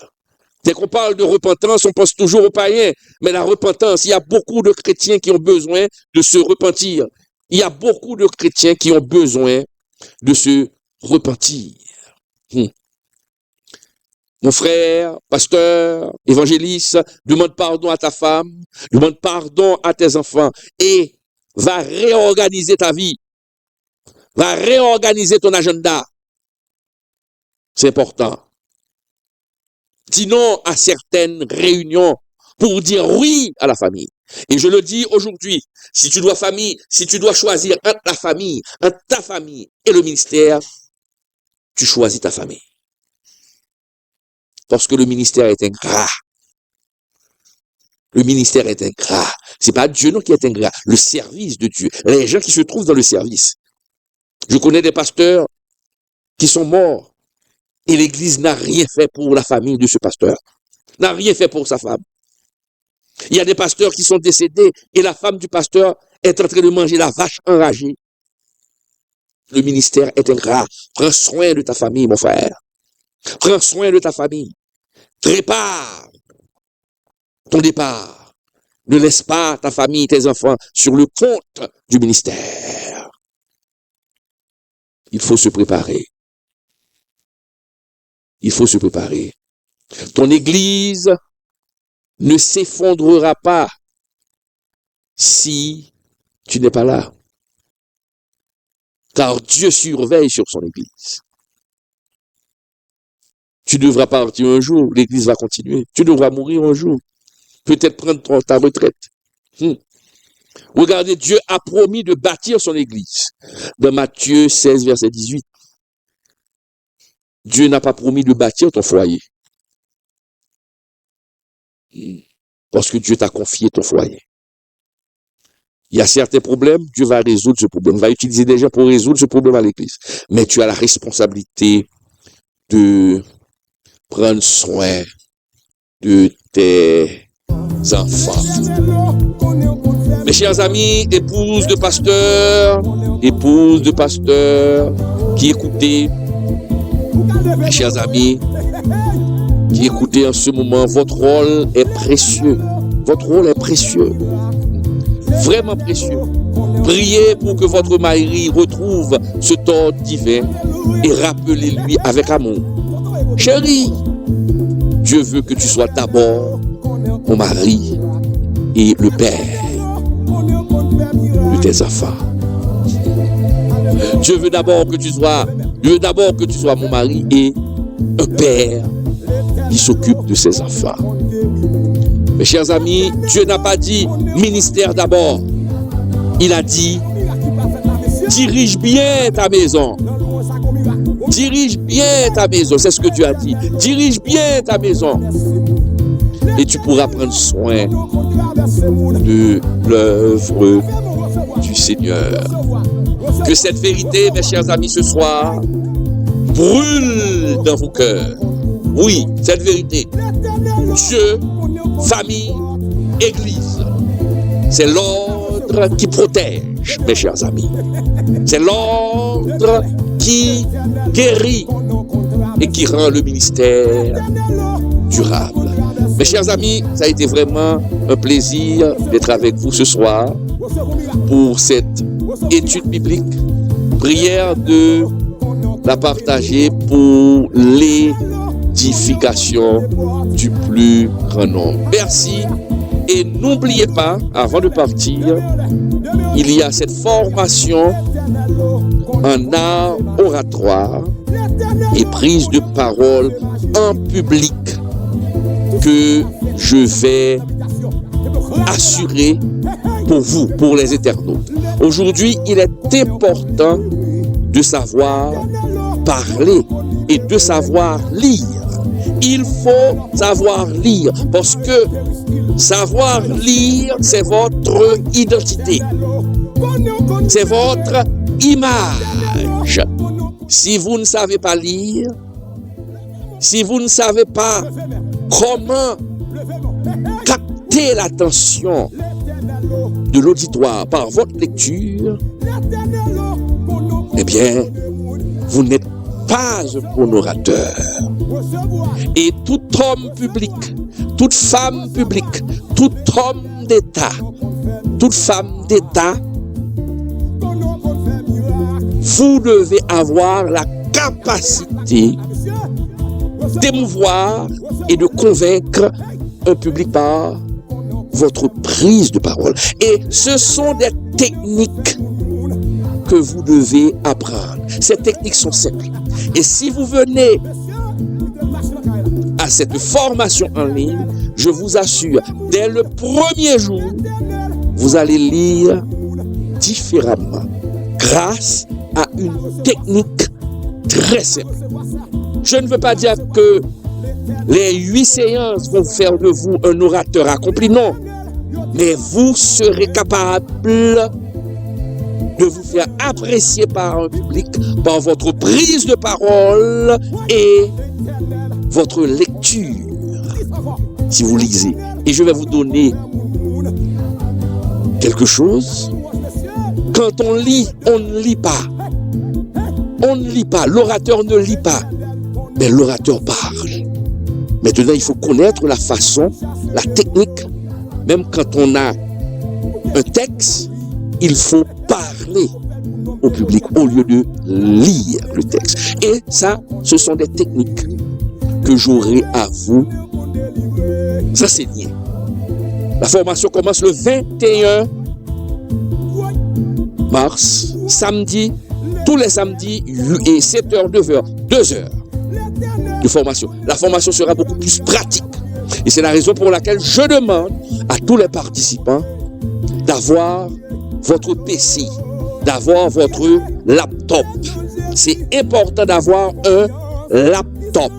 Dès qu'on parle de repentance, on pense toujours aux païens. Mais la repentance, il y a beaucoup de chrétiens qui ont besoin de se repentir. Il y a beaucoup de chrétiens qui ont besoin de se repentir. Mon frère, pasteur, évangéliste, demande pardon à ta femme, demande pardon à tes enfants et va réorganiser ta vie. Va réorganiser ton agenda. C'est important. Dis non à certaines réunions pour dire oui à la famille. Et je le dis aujourd'hui, si tu dois choisir entre la famille, entre ta famille et le ministère, tu choisis ta famille. Parce que le ministère est ingrat. Le ministère est ingrat. C'est pas Dieu non qui est ingrat. Le service de Dieu. Les gens qui se trouvent dans le service. Je connais des pasteurs qui sont morts. Et l'église n'a rien fait pour la famille de ce pasteur. N'a rien fait pour sa femme. Il y a des pasteurs qui sont décédés et la femme du pasteur est en train de manger la vache enragée. Le ministère est ingrat. Prends soin de ta famille, mon frère. Prends soin de ta famille. Prépare ton départ. Ne laisse pas ta famille, tes enfants sur le compte du ministère. Il faut se préparer. Il faut se préparer. Ton église ne s'effondrera pas si tu n'es pas là. Car Dieu surveille sur son église. Tu devras partir un jour, l'église va continuer. Tu devras mourir un jour. Peut-être prendre ta retraite. Regardez, Dieu a promis de bâtir son église. Dans Matthieu 16, verset 18. Dieu n'a pas promis de bâtir ton foyer. Parce que Dieu t'a confié ton foyer. Il y a certains problèmes, Dieu va résoudre ce problème. Il va utiliser des gens pour résoudre ce problème à l'église. Mais tu as la responsabilité de prendre soin de tes enfants. Mes chers amis, épouses de pasteurs qui écoutez, mes chers amis qui écoutez en ce moment, votre rôle est précieux. Votre rôle est précieux. Vraiment précieux. Priez pour que votre mari retrouve ce ordre divin et rappelez-lui avec amour. Chérie, Dieu veut que tu sois d'abord mon mari et le père de tes enfants. Dieu veut d'abord que tu sois mon mari et un père qui s'occupe de ses enfants. Mes chers amis, Dieu n'a pas dit ministère d'abord. Il a dit dirige bien ta maison. Dirige bien ta maison, c'est ce que Dieu a dit. Dirige bien ta maison. Et tu pourras prendre soin de l'œuvre du Seigneur. Que cette vérité, mes chers amis, ce soir, brûle dans vos cœurs. Oui, cette vérité. Dieu, famille, Église. C'est l'ordre qui protège, mes chers amis. C'est l'ordre qui guérit et qui rend le ministère durable. Mes chers amis, ça a été vraiment un plaisir d'être avec vous ce soir. pour cette étude biblique. Prière de la partager pour l'édification du plus grand nombre. Merci. Et n'oubliez pas, avant de partir, il y a cette formation en art oratoire et prise de parole en public que je vais assurer pour vous, pour les internautes. Aujourd'hui, il est important de savoir parler et de savoir lire. Il faut savoir lire parce que savoir lire, c'est votre identité. C'est votre image. Si vous ne savez pas lire, si vous ne savez pas comment capter l'attention de l'auditoire par votre lecture, eh bien, vous n'êtes pas un bon orateur. Et tout homme public, toute femme publique, tout homme d'État, toute femme d'État, vous devez avoir la capacité d'émouvoir et de convaincre un public par votre prise de parole. Et ce sont des techniques que vous devez apprendre. Ces techniques sont simples. Et si vous venez à cette formation en ligne, je vous assure, dès le premier jour, vous allez lire différemment grâce à une technique très simple. Je ne veux pas dire que les 8 séances vont faire de vous un orateur accompli, non. Mais vous serez capable de vous faire apprécier par un public, par votre prise de parole et votre lecture, si vous lisez. Et je vais vous donner quelque chose. Quand on lit, on ne lit pas. On ne lit pas. L'orateur ne lit pas. Mais l'orateur parle. Maintenant, il faut connaître la façon, la technique. Même quand on a un texte, il faut parler au public au lieu de lire le texte. Et ça, ce sont des techniques que j'aurai à vous enseigner. La formation commence le 21 mars, samedi, tous les samedis, et 7h, 9h, 2h de formation. La formation sera beaucoup plus pratique. Et c'est la raison pour laquelle je demande à tous les participants d'avoir votre PC, d'avoir votre laptop. C'est important d'avoir un laptop.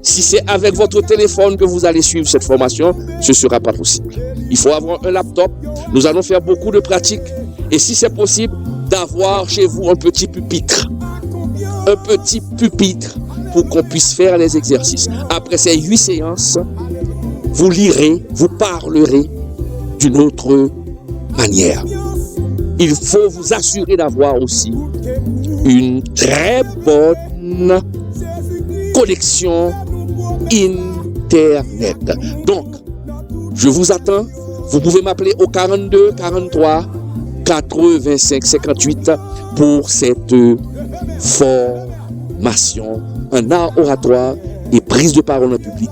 Si c'est avec votre téléphone que vous allez suivre cette formation, ce ne sera pas possible. Il faut avoir un laptop. Nous allons faire beaucoup de pratiques. Et si c'est possible, d'avoir chez vous un petit pupitre. Un petit pupitre pour qu'on puisse faire les exercices. Après ces 8 séances, vous lirez, vous parlerez d'une autre manière. Il faut vous assurer d'avoir aussi une très bonne connexion Internet. Donc, je vous attends. Vous pouvez m'appeler au 42 43 85 58 pour cette formation en art oratoire et prise de parole en public.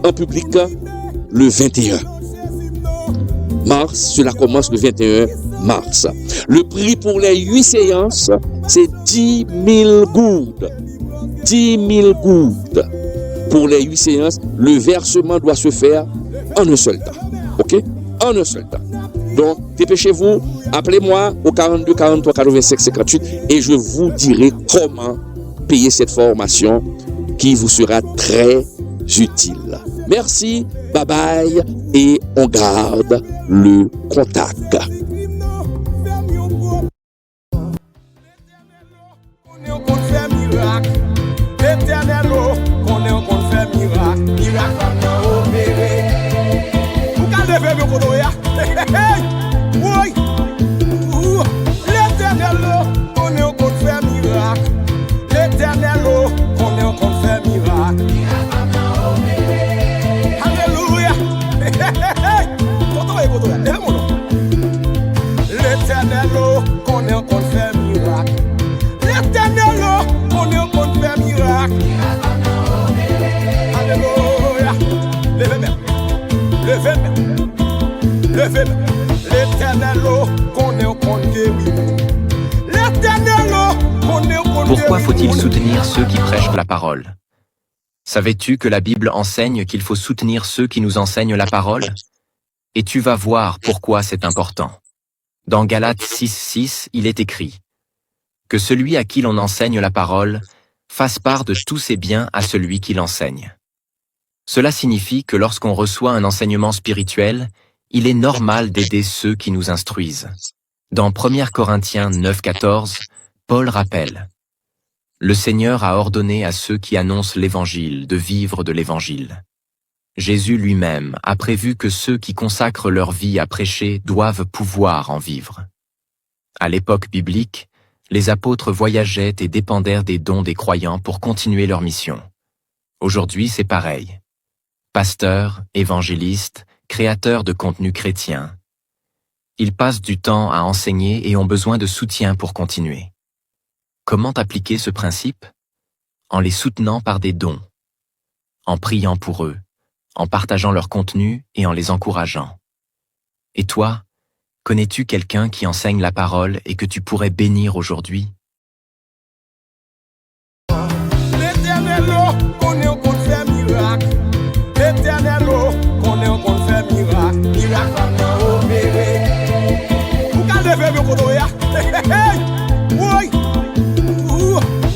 En public, le 21 mars. Cela commence le 21 mars. Le prix pour les 8 séances, c'est 10 000 gourdes. 10 000 gourdes. Pour les 8 séances, le versement doit se faire en un seul temps. OK? En un seul temps. Donc, dépêchez-vous, appelez-moi au 42 43 85 58 et je vous dirai comment payer cette formation qui vous sera très utile. Merci, bye bye et on garde le contact. L'éternel, qu'on est en train de faire miracle, miracle va opérer. Vous allez faire le codoya. Oui. L'éternel, qu'on est en train de faire miracle. L'éternel, qu'on est en train de faire miracle. Alléluia. L'éternel, oh, connaît au compte guéri. L'éternel, oh, connaît au compte guéri. Pourquoi faut-il soutenir ceux qui prêchent la parole? Savais-tu que la Bible enseigne qu'il faut soutenir ceux qui nous enseignent la parole? Et tu vas voir pourquoi c'est important. Dans Galates 6:6, il est écrit que celui à qui l'on enseigne la parole fasse part de tous ses biens à celui qui l'enseigne. Cela signifie que lorsqu'on reçoit un enseignement spirituel, il est normal d'aider ceux qui nous instruisent. Dans 1 Corinthiens 9:14, Paul rappelle: le Seigneur a ordonné à ceux qui annoncent l'Évangile de vivre de l'Évangile. Jésus lui-même a prévu que ceux qui consacrent leur vie à prêcher doivent pouvoir en vivre. À l'époque biblique, les apôtres voyageaient et dépendèrent des dons des croyants pour continuer leur mission. Aujourd'hui, c'est pareil. Pasteurs, évangélistes, créateurs de contenu chrétien. Ils passent du temps à enseigner et ont besoin de soutien pour continuer. Comment appliquer ce principe? En les soutenant par des dons, en priant pour eux, en partageant leur contenu et en les encourageant. Et toi, connais-tu quelqu'un qui enseigne la parole et que tu pourrais bénir aujourd'hui? L'éternel, oh, connaît au compte fait miracle. L'éternel, oh, connaît au compte fait miracle. Miracle en opéré. Vous allez lever vos côtés, oui.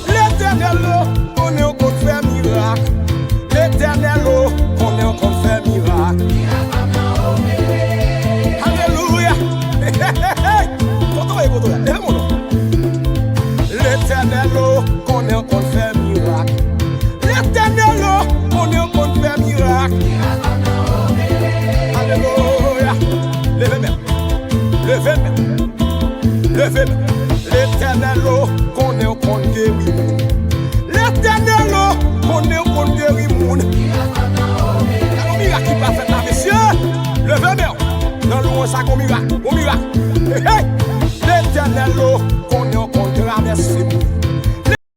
L'éternel, oh, connaît au compte fait miracle. L'éternel, oh, connaît au compte fait miracle. Alléluia. L'éternel, oh, connaît au compte fait miracle. L'éternel, oh, connaît au compte fait miracle. Alléluia. Levez-moi. Levez-moi. Levez-moi. L'éternel, oh, connaît au compte guéri. L'éternel, oh, connaît au compte guéri. Un miracle qui va faire là, messieurs. Levez-moi. Dans le monde, ça comme miracle. L'éternel, oh, connaît au compte ramasser.